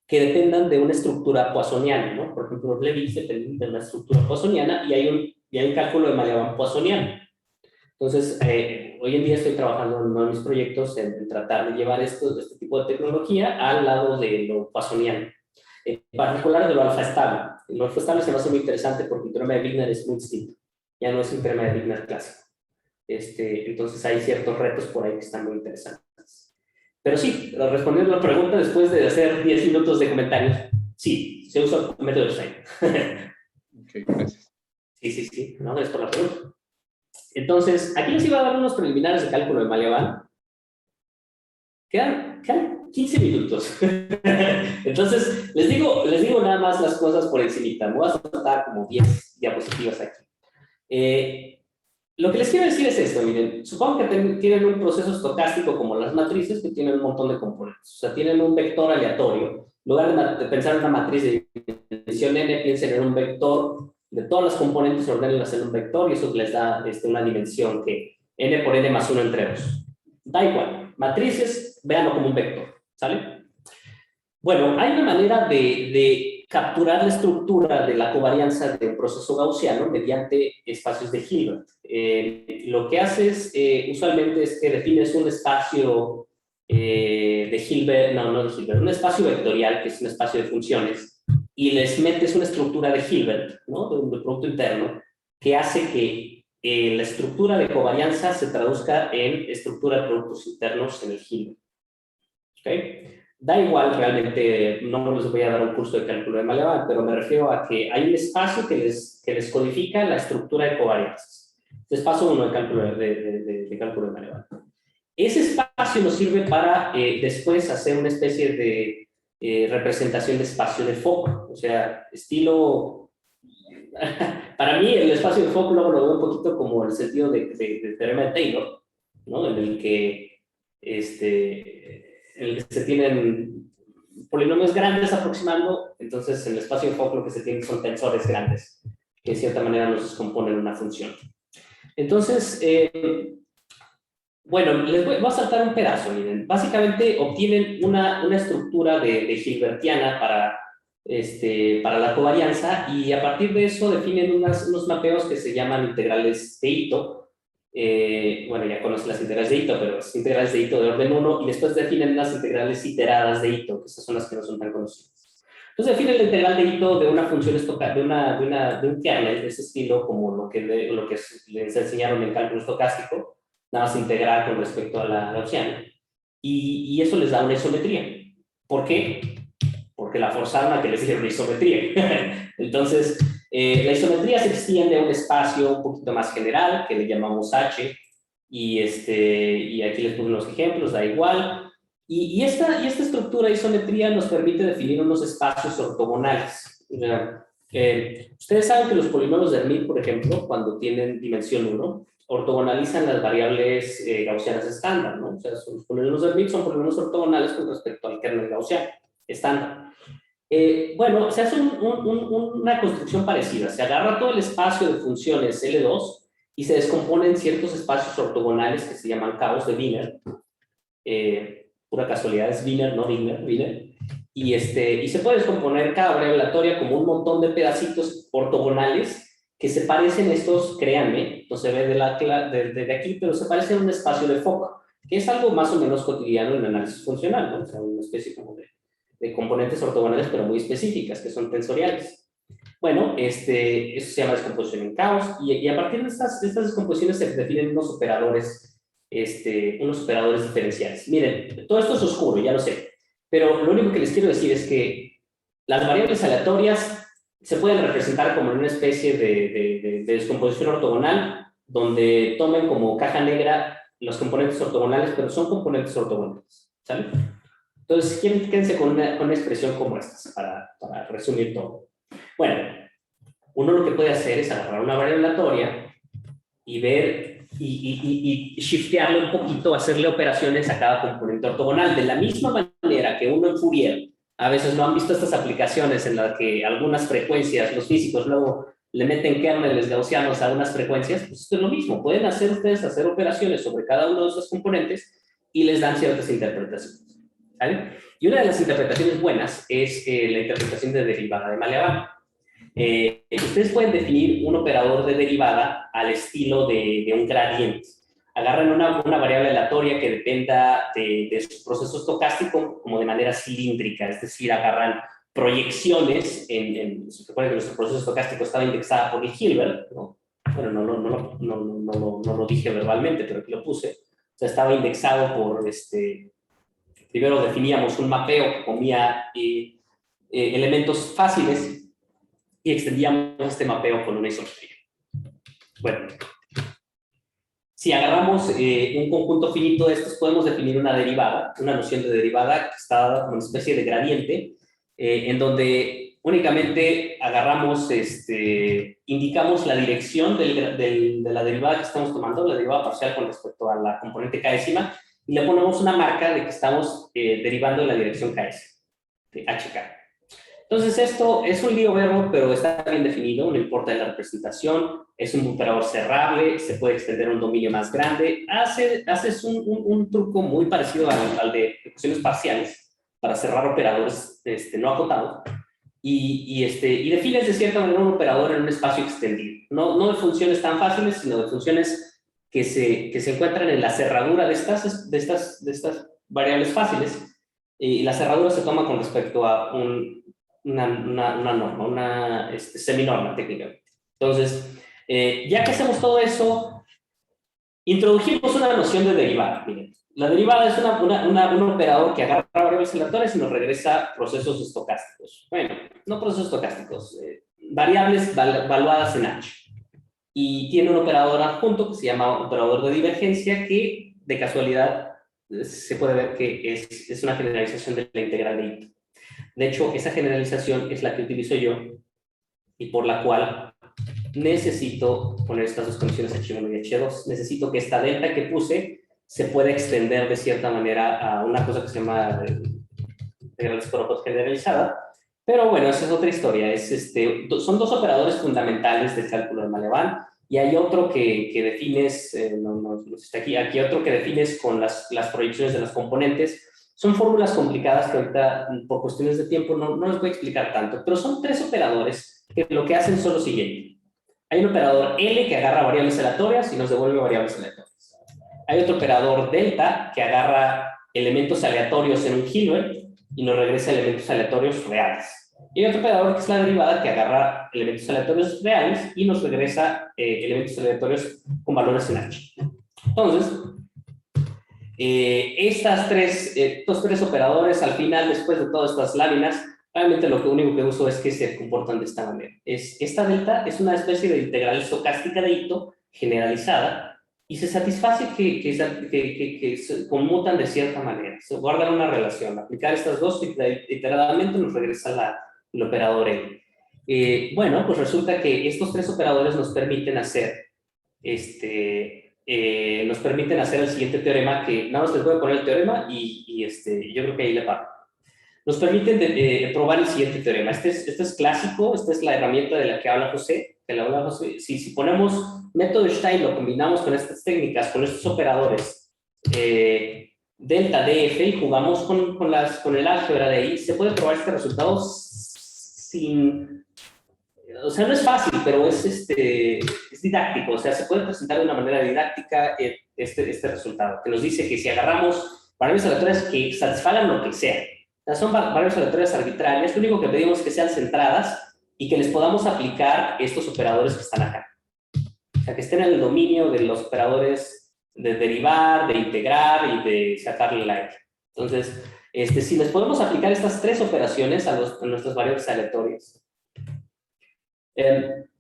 que dependan de una estructura poissoniana, ¿no? Por ejemplo, los Levi dependen de una estructura poissoniana y hay un cálculo de Malevan poissoniano. Entonces, hoy en día estoy trabajando en uno de mis proyectos en tratar de llevar este tipo de tecnología al lado de lo poissoniano, en particular de lo alfa estable. Lo alfa estable se me hace muy interesante porque el teorema de Wigner es muy distinto, ya no es un teorema de Wigner clásico. Entonces hay ciertos retos por ahí que están muy interesantes. Pero sí, respondiendo a la pregunta después de hacer 10 minutos de comentarios, sí, se usa el método de Stein. Ok, gracias. Sí, no, gracias por la pregunta. Entonces, aquí les iba a dar unos preliminares de cálculo de Malia-Van. Quedan 15 minutos. Entonces, les digo nada más las cosas por encimita. Me voy a saltar como 10 diapositivas aquí. Lo que les quiero decir es esto, miren, supongo que tienen un proceso estocástico como las matrices que tienen un montón de componentes, o sea, tienen un vector aleatorio. En lugar de pensar en una matriz de dimensión n, piensen en un vector de todas las componentes, ordenenlas en un vector y eso les da una dimensión que n por n más 1 entre 2. Da igual, matrices, véanlo como un vector, ¿sale? Bueno, hay una manera de capturar la estructura de la covarianza de un proceso gaussiano mediante espacios de Hilbert. Lo que haces usualmente es que defines un espacio de Hilbert, no de Hilbert, un espacio vectorial que es un espacio de funciones y les metes una estructura de Hilbert, ¿no? De un producto interno, que hace que la estructura de covarianza se traduzca en estructura de productos internos en el Hilbert. ¿Ok? Da igual, realmente, no les voy a dar un curso de cálculo de Malia-Van, pero me refiero a que hay un espacio que les codifica la estructura de covarianzas. Este es paso 1 de cálculo de cálculo de Malia-Van. Ese espacio nos sirve para después hacer una especie de representación de espacio de foco, o sea, estilo... Para mí, el espacio de foco luego lo veo un poquito como el sentido del teorema de Taylor, ¿no? En el que se tienen polinomios grandes aproximando, entonces en el espacio de Fock lo que se tiene son tensores grandes, que de cierta manera nos descomponen una función. Entonces, bueno, voy a saltar un pedazo, miren. Básicamente obtienen una estructura de Hilbertiana para la covarianza y a partir de eso definen unos mapeos que se llaman integrales de Ito. Bueno, ya conocen las integrales de Ito, pero las integrales de Ito de orden 1 y después definen las integrales iteradas de Ito, que esas son las que no son tan conocidas. Entonces definen la integral de Ito de una función de un kernel de ese estilo, como lo que les enseñaron en cálculo estocástico, nada más integral con respecto a la gaussiana, y eso les da una isometría. ¿Por qué? Porque la forzaron a que les diera una isometría. Entonces, la isometría se extiende a un espacio un poquito más general, que le llamamos H, y aquí les puse unos ejemplos, da igual. Y esta estructura de isometría nos permite definir unos espacios ortogonales. Ustedes saben que los polinomios de Hermite, por ejemplo, cuando tienen dimensión 1, ortogonalizan las variables gaussianas estándar, ¿no? O sea, los polinomios de Hermite son polinomios ortogonales con respecto al kernel gaussiano estándar. Bueno, se hace una construcción parecida. Se agarra todo el espacio de funciones L2 y se descompone en ciertos espacios ortogonales que se llaman cabos de Wiener. Pura casualidad es Wiener, no Wiener. Y se puede descomponer cada variable aleatoria como un montón de pedacitos ortogonales que se parecen estos, créanme, no se ve desde aquí, pero se parecen a un espacio de foco, que es algo más o menos cotidiano en análisis funcional, ¿no? O sea, una especie como de componentes ortogonales, pero muy específicas, que son tensoriales. Bueno, eso se llama descomposición en caos, y a partir de estas descomposiciones se definen unos operadores diferenciales. Miren, todo esto es oscuro, ya lo sé, pero lo único que les quiero decir es que las variables aleatorias se pueden representar como una especie de descomposición ortogonal, donde tomen como caja negra los componentes ortogonales, pero son componentes ortogonales, ¿sale? Entonces, quédense con una expresión como esta, para resumir todo. Bueno, uno lo que puede hacer es agarrar una variable aleatoria y ver y shiftearle un poquito, hacerle operaciones a cada componente ortogonal, de la misma manera que uno en Fourier. A veces no han visto estas aplicaciones en las que algunas frecuencias, los físicos luego le meten kernels gaussianos a unas frecuencias, pues esto es lo mismo. Pueden hacer operaciones sobre cada uno de esos componentes y les dan ciertas interpretaciones. ¿Vale? Y una de las interpretaciones buenas es la interpretación de derivada de Malia-Van. Ustedes pueden definir un operador de derivada al estilo de un gradiente. agarran una variable aleatoria que dependa de su proceso estocástico como de manera cilíndrica, es decir, agarran proyecciones, se recuerda que nuestro proceso estocástico estaba indexado por el Hilbert, ¿no? Bueno, no lo dije verbalmente, pero aquí lo puse. O sea, estaba indexado por, primero definíamos un mapeo que comía elementos fáciles y extendíamos este mapeo con una isometría. Bueno, si agarramos un conjunto finito de estos, podemos definir una derivada, una noción de derivada que está dada como una especie de gradiente, en donde únicamente agarramos, indicamos la dirección de la derivada que estamos tomando, la derivada parcial con respecto a la componente k'ésima, y le ponemos una marca de que estamos derivando en la dirección k's, de HK. Entonces esto es un lío verbo, pero está bien definido, no importa la representación, es un operador cerrable, se puede extender a un dominio más grande, haces un truco muy parecido al de ecuaciones parciales para cerrar operadores no acotados y defines de cierta manera un operador en un espacio extendido, no de funciones tan fáciles, sino de funciones que se encuentran en la cerradura de estas variables fáciles, y la cerradura se toma con respecto a una norma, una seminorma técnicamente. Entonces, ya que hacemos todo eso, introdujimos una noción de derivada. Miren, la derivada es un operador que agarra variables aleatorias y nos regresa procesos estocásticos. Bueno, no procesos estocásticos, variables valuadas en H. Y tiene un operador adjunto que se llama operador de divergencia, que de casualidad se puede ver que es una generalización de la integral de Ito. De hecho, esa generalización es la que utilizo yo y por la cual necesito poner estas dos condiciones H1 y H2. Necesito que esta delta que puse se pueda extender de cierta manera a una cosa que se llama integral de Skorokhod generalizada. Pero bueno, esa es otra historia. Son dos operadores fundamentales del cálculo de Maleván y hay otro que defines, no está aquí otro que defines con las proyecciones de las componentes. Son fórmulas complicadas que ahorita, por cuestiones de tiempo, no les voy a explicar tanto, pero son tres operadores que lo que hacen son lo siguiente. Hay un operador L que agarra variables aleatorias y nos devuelve variables aleatorias. Hay otro operador delta que agarra elementos aleatorios en un Hilbert y nos regresa elementos aleatorios reales. Y hay otro operador que es la derivada que agarra elementos aleatorios reales y nos regresa elementos aleatorios con valores en H. Entonces, estos tres operadores, al final, después de todas estas láminas, realmente lo único que uso es que se comportan de esta manera. Esta delta es una especie de integral estocástica de Ito generalizada y se satisface que se conmutan de cierta manera. Se guardan una relación. Aplicar estas dos iteradamente nos regresa el operador L. Bueno, pues resulta que estos tres operadores nos permiten hacer el siguiente teorema, que nada más les voy a poner el teorema y yo creo que ahí le paro. Nos permiten probar el siguiente teorema. Este es clásico, esta es la herramienta de la que habla José. Si ponemos método Stein, lo combinamos con estas técnicas, con estos operadores, delta, df, y jugamos con el álgebra de ahí, se puede probar este resultado sin... O sea, no es fácil, pero es didáctico. O sea, se puede presentar de una manera didáctica este resultado, que nos dice que si agarramos variables aleatorias que satisfagan lo que sea, o sea, son variables aleatorias arbitrarias, lo único que pedimos es que sean centradas y que les podamos aplicar estos operadores que están acá. O sea, que estén en el dominio de los operadores de derivar, de integrar y de sacarle la X. Entonces, si les podemos aplicar estas tres operaciones a nuestras variables aleatorias,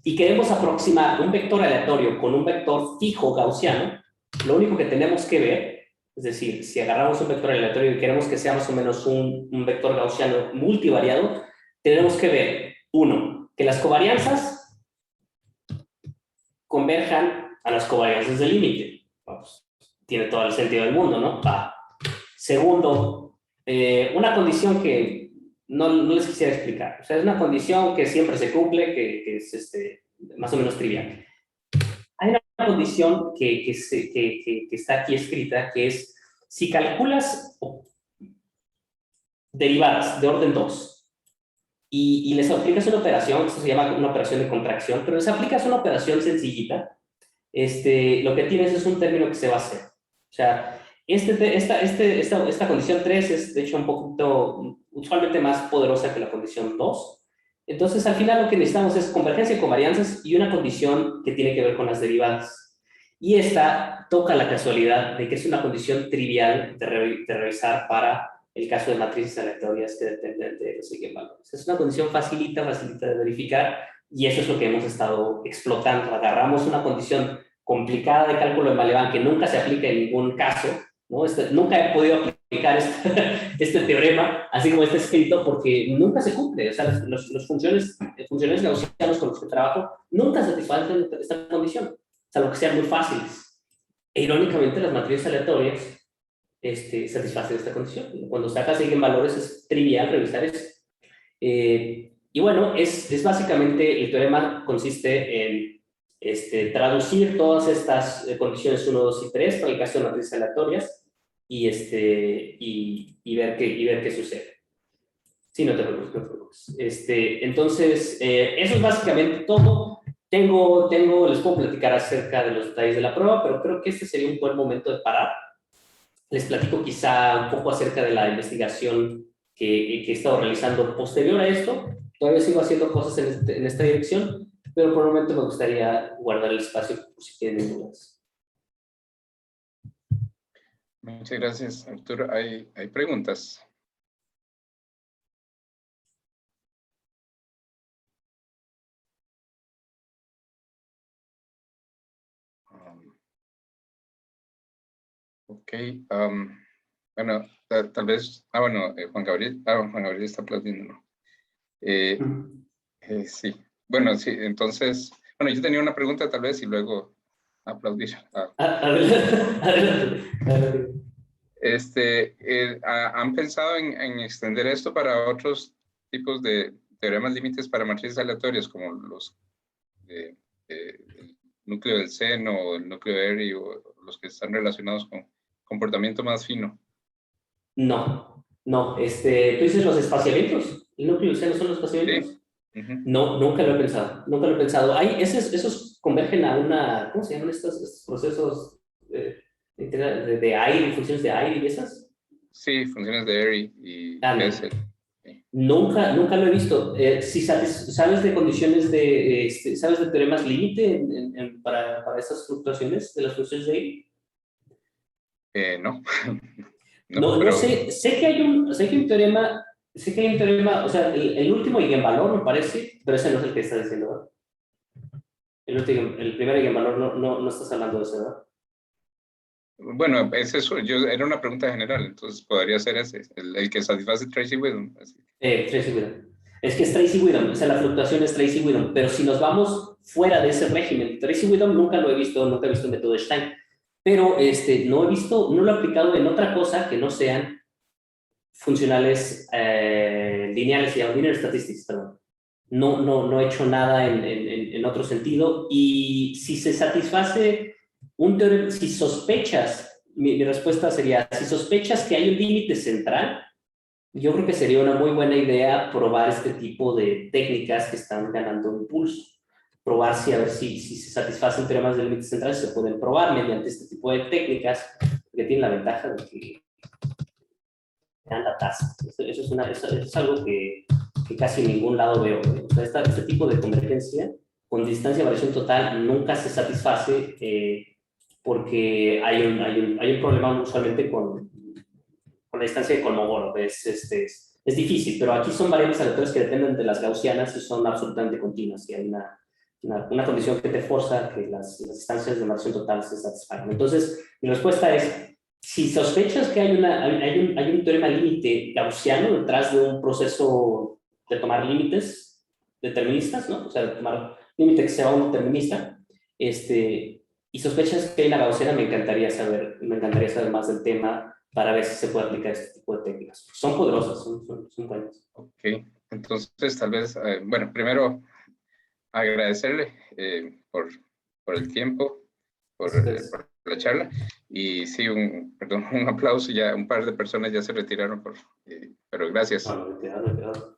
y queremos aproximar un vector aleatorio con un vector fijo gaussiano, lo único que tenemos que ver, es decir, si agarramos un vector aleatorio y queremos que sea más o menos un vector gaussiano multivariado, tenemos que ver, uno, que las covarianzas converjan a las covarianzas del límite. Pues, tiene todo el sentido del mundo, ¿no? Segundo, una condición que no les quisiera explicar. O sea, es una condición que siempre se cumple, que es más o menos trivial. Hay una condición que está aquí escrita, que es, si calculas derivadas de orden 2 y les aplicas una operación, esto se llama una operación de contracción, pero les aplicas una operación sencillita, lo que tienes es un término que se va a hacer. O sea, esta condición 3 es, de hecho, un poquito, usualmente más poderosa que la condición 2. Entonces, al final lo que necesitamos es convergencia y covarianzas y una condición que tiene que ver con las derivadas. Y esta toca la casualidad de que es una condición trivial de revisar para el caso de matrices aleatorias que dependen de los eigenvalores. Es una condición facilita de verificar y eso es lo que hemos estado explotando. Agarramos una condición complicada de cálculo de Maleván que nunca se aplica en ningún caso, ¿no? Nunca he podido aplicar este teorema, así como está escrito, porque nunca se cumple. O sea, los funciones gaussianos con los que trabajo nunca satisfacen esta condición, salvo que sean muy fáciles. E irónicamente, las matrices aleatorias satisfacen esta condición. Cuando sacas eigenvalores es trivial revisar eso. Y bueno, es básicamente, el teorema consiste en traducir todas estas condiciones 1, 2 y 3 para el caso de matrices aleatorias y ver qué sucede. Sí, no te preocupes, no te preocupes. Entonces, eso es básicamente todo. Les puedo platicar acerca de los detalles de la prueba, pero creo que este sería un buen momento de parar. Les platico quizá un poco acerca de la investigación que he estado realizando posterior a esto. Todavía sigo haciendo cosas en esta dirección, pero por el momento me gustaría guardar el espacio por si tienen dudas. Muchas gracias, Arturo. ¿Hay preguntas? Ok. Bueno, tal vez... bueno, Juan Gabriel. Juan Gabriel está aplaudiendo, ¿no? Sí. Bueno, sí, entonces... Bueno, yo tenía una pregunta tal vez y luego aplaudir. Adelante. ¿Han pensado en extender esto para otros tipos de teoremas límites para matrices aleatorias, como los el núcleo del seno o el núcleo de Airy, o los que están relacionados con comportamiento más fino? No. ¿Tú dices los espaciamientos? ¿El núcleo del seno son los espaciamientos? Sí. No, nunca lo he pensado. Esos convergen a una, ¿cómo se llaman estos procesos de aire, funciones de aire y esas? Sí, funciones de Airy y No. Bessel. Sí. Nunca lo he visto. Si sabes de condiciones ¿sabes de teoremas límite para esas fluctuaciones de las funciones de aire? No. No sé, sé que hay un teorema, o sea, el último eigenvalor me parece, pero ese no es el que estás diciendo, ¿verdad? El primer eigenvalor no estás hablando de ese, ¿verdad? Bueno, es eso. Era una pregunta general, entonces podría ser ese, el que satisface Tracy Widom. Tracy Widom. Es que es Tracy Widom, o sea, la fluctuación es Tracy Widom, pero si nos vamos fuera de ese régimen, Tracy Widom nunca he visto el método de Stein, pero no lo he aplicado en otra cosa que no sean funcionales lineales, y linear statistics, perdón. No he hecho nada en otro sentido, y si se satisface un teorema, si sospechas, mi respuesta sería, si sospechas que hay un límite central, yo creo que sería una muy buena idea probar este tipo de técnicas que están ganando impulso. Probar a ver si se satisfacen teoremas de límite central, se pueden probar mediante este tipo de técnicas, que tienen la ventaja de que dan la tasa. Eso es algo que casi en ningún lado veo. O sea, este tipo de convergencia con distancia de variación total nunca se satisface porque hay un problema usualmente con la distancia de Kolmogorov. Es difícil, pero aquí son variables aleatorias que dependen de las gaussianas y son absolutamente continuas. Y hay una condición que te forza que las distancias de variación total se satisfagan. Entonces, mi respuesta es, si sospechas que hay un teorema límite gaussiano detrás de un proceso de tomar límites deterministas, ¿no? O sea, de tomar límite que sea un determinista, y sospechas que hay una gaussiana, me encantaría saber más del tema para ver si se puede aplicar este tipo de técnicas. Son poderosas, son buenas. Ok, entonces tal vez, bueno, primero agradecerle por el tiempo, por la charla, y sí, un aplauso. Ya un par de personas ya se retiraron, pero gracias. No, muchas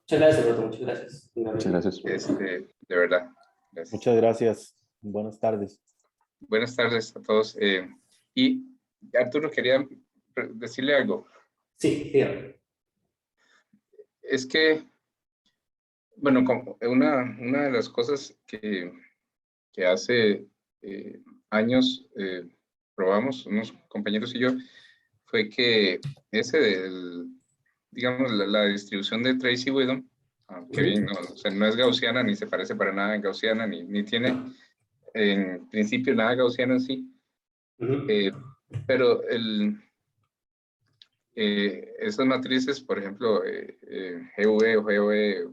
gracias, Roto, muchas gracias. Muchas gracias. De verdad, gracias. Muchas gracias. Buenas tardes. Buenas tardes a todos. Y Arturo, quería decirle algo. Sí, dígame. Es que, bueno, como una de las cosas que hace años probamos, unos compañeros y yo, fue que digamos, la distribución de Tracy Widom, que bien, no, o sea, no es gaussiana, ni se parece para nada a gaussiana, ni tiene en principio nada gaussiano en sí, pero esas matrices, por ejemplo, GV o GOE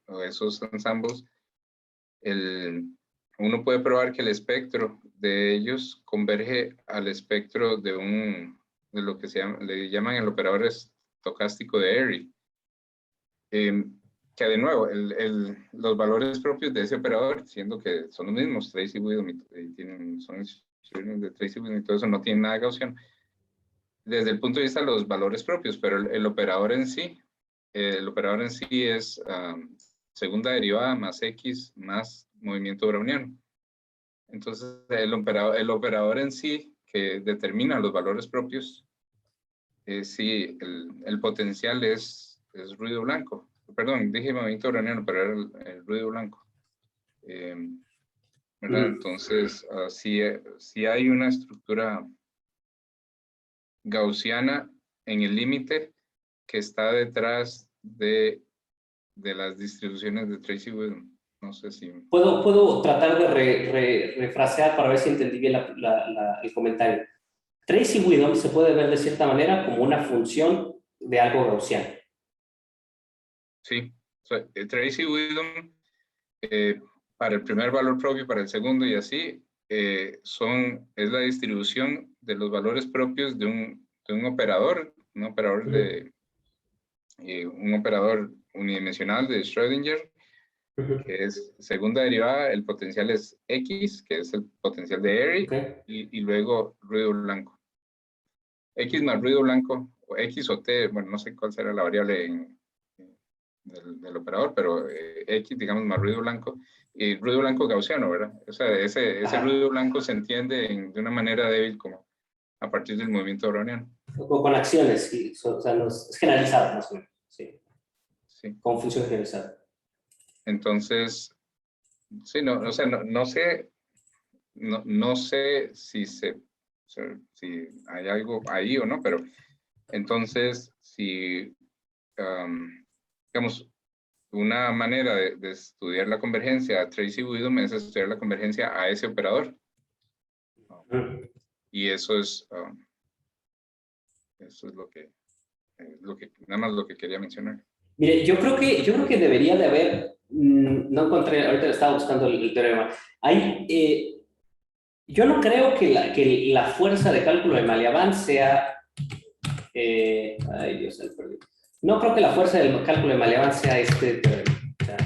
o esos ensambles, uno puede probar que el espectro de ellos converge al espectro de lo que le llaman el operador estocástico de Airy. Que de nuevo, los valores propios de ese operador, siendo que son los mismos, Tracy Widom son instrucciones de Tracy Widom y todo eso, no tienen nada gaussiano desde el punto de vista de los valores propios, pero el operador en sí es segunda derivada más X más movimiento browniano. Entonces, el operador en sí, que determina los valores propios, sí, el potencial es ruido blanco. Perdón, dije movimiento browniano, pero era el ruido blanco. ¿Verdad? Entonces, sí hay una estructura gaussiana en el límite que está detrás de las distribuciones de Tracy Widom. No sé si... Puedo tratar de refrasear para ver si entendí bien el comentario. Tracy Widom se puede ver de cierta manera como una función de algo gaussiano. Sí, Tracy Widom para el primer valor propio, para el segundo y así, es la distribución de los valores propios de un operador, un operador unidimensional de Schrödinger, que es segunda derivada, el potencial es X, que es el potencial de Airy, y luego ruido blanco. X más ruido blanco, o X o T, bueno, no sé cuál será la variable del operador, pero X, digamos, más ruido blanco, y ruido blanco gaussiano, ¿verdad? O sea, ese ruido blanco se entiende de una manera débil como a partir del movimiento browniano. Con acciones, sí, o sea, es generalizado más o menos, sí. Sí. Con función generalizada. Entonces, sí, no sé si hay algo ahí o no, pero entonces, digamos, una manera de estudiar la convergencia a Tracy Widom es estudiar la convergencia a ese operador. Y eso es nada más lo que quería mencionar. Mire, yo creo que debería de haber, no encontré, ahorita estaba buscando el teorema. Yo no creo que la fuerza de cálculo de Maliaván sea, ay Dios, el perdí. No creo que la fuerza del cálculo de Maliaván sea este teorema. O sea,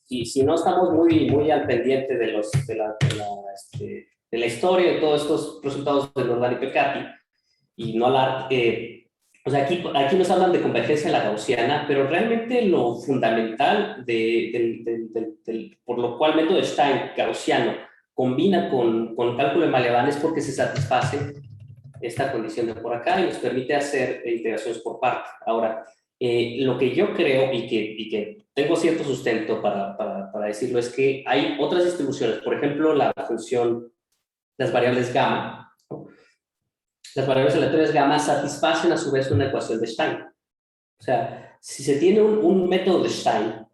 si no estamos muy al pendiente de la historia de todos estos resultados de Nordal y Pecati, y no o sea, aquí nos hablan de convergencia en la gaussiana, pero realmente lo fundamental por lo cual el método de Stein gaussiano combina con cálculo de Maliaván es porque se satisface esta condición de por acá y nos permite hacer integraciones por parte. Ahora, lo que yo creo y que tengo cierto sustento para decirlo es que hay otras distribuciones, por ejemplo, la función, las variables gamma, ¿no? Las variables aleatorias gamma satisfacen a su vez una ecuación de Stein. O sea, si se tiene un método de Stein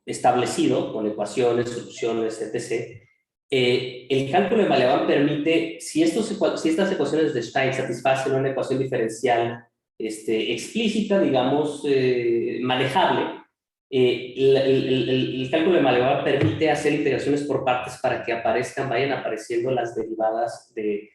establecido con ecuaciones, soluciones, etc., el cálculo de Maliaván permite, si estas ecuaciones de Stein satisfacen una ecuación diferencial explícita, digamos, manejable, el cálculo de Maliaván permite hacer integraciones por partes para que vayan apareciendo las derivadas que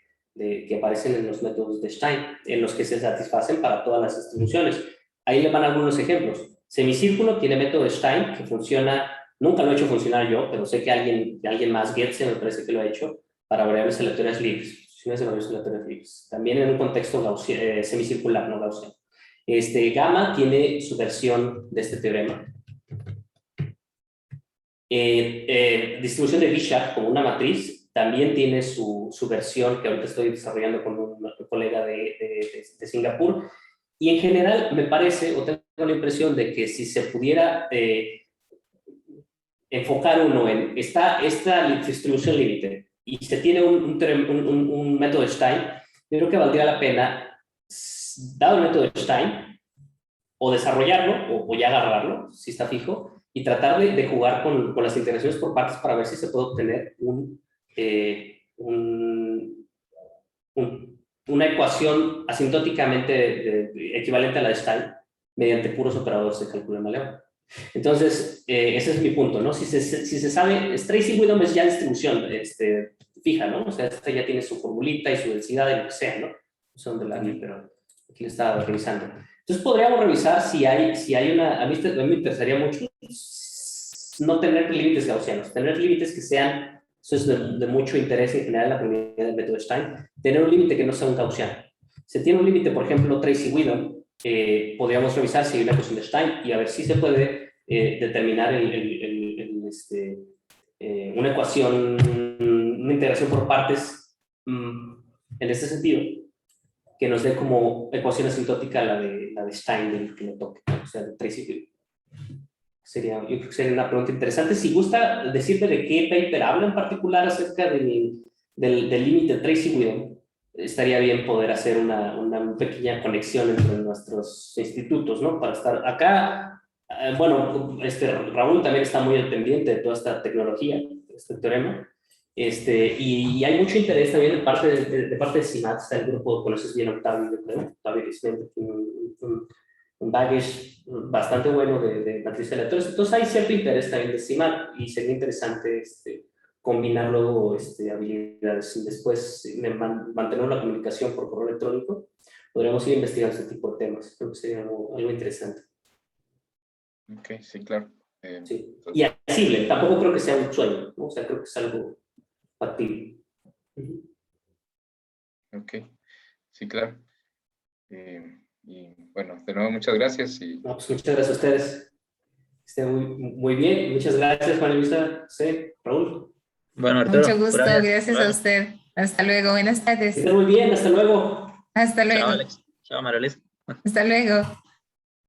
aparecen en los métodos de Stein, en los que se satisfacen para todas las distribuciones. Ahí le van algunos ejemplos. Semicírculo tiene método de Stein que funciona, nunca lo he hecho funcionar yo, pero sé que alguien más, Goetze me parece que lo ha hecho, para variables aleatorias libres, funciones de variables aleatorias libres. También en un contexto semicircular, no gaussiano. Gamma tiene su versión de este teorema. Distribución de D-Sharp como una matriz también tiene su versión que ahorita estoy desarrollando con un colega de Singapur. Y en general me parece, o tengo la impresión de que si se pudiera enfocar uno en esta distribución límite y se tiene un método Stein, yo creo que valdría la pena, dado el método Stein, o desarrollarlo o ya agarrarlo, si está fijo, y tratar de jugar con las integraciones por partes para ver si se puede obtener una ecuación asintóticamente equivalente a la de Stein mediante puros operadores de cálculo de Maleo. Entonces, ese es mi punto, ¿no? Si se sabe, Tracy Widom es ya distribución fija, ¿no? O sea, esta ya tiene su formulita y su densidad y lo que sea, ¿no? No sé dónde la vi, pero aquí la estaba revisando. Entonces, podríamos revisar si hay una... A mí me interesaría mucho no tener límites gaussianos, tener límites que sean... Eso es de mucho interés en general en la comunidad del método Stein, tener un límite que no sea un gaussiano. Si tiene un límite, por ejemplo, Tracy Widom, podríamos revisar si hay una ecuación de Stein y a ver si se puede determinar una ecuación, una integración por partes en este sentido, que nos dé como ecuación asintótica la de Stein del que le toque, o sea, de Tracy Widom. Yo creo que sería una pregunta interesante. Si gusta decirme de qué paper habla en particular acerca del límite Tracy Widom, estaría bien poder hacer una pequeña conexión entre nuestros institutos, ¿no? Para estar acá, bueno, Raúl también está muy al pendiente de toda esta tecnología, este teorema, y hay mucho interés también de parte de CIMAT, está el grupo, conoces bien Octavio, Octavio Arismendi, un baggage bastante bueno de matriz aleatoria. Entonces hay cierto interés también de CIMAT y sería interesante combinar luego habilidades y después mantener la comunicación por correo electrónico. Podríamos ir investigando ese tipo de temas. Creo que sería algo interesante. Ok, sí, claro. Sí. Y accesible. Tampoco creo que sea un sueño, ¿no? O sea, creo que es algo factible. Ok, sí, claro. Y bueno, de nuevo, muchas gracias. No, pues muchas gracias a ustedes. Estén muy bien. Muchas gracias, Juan Luis. Sí, Raúl. Bueno, Arturo. Mucho gusto, gracias a usted. Hasta luego, buenas tardes. Estén muy bien, hasta luego. Hasta luego. Chao, Alex. Chao, María Luisa. Hasta luego.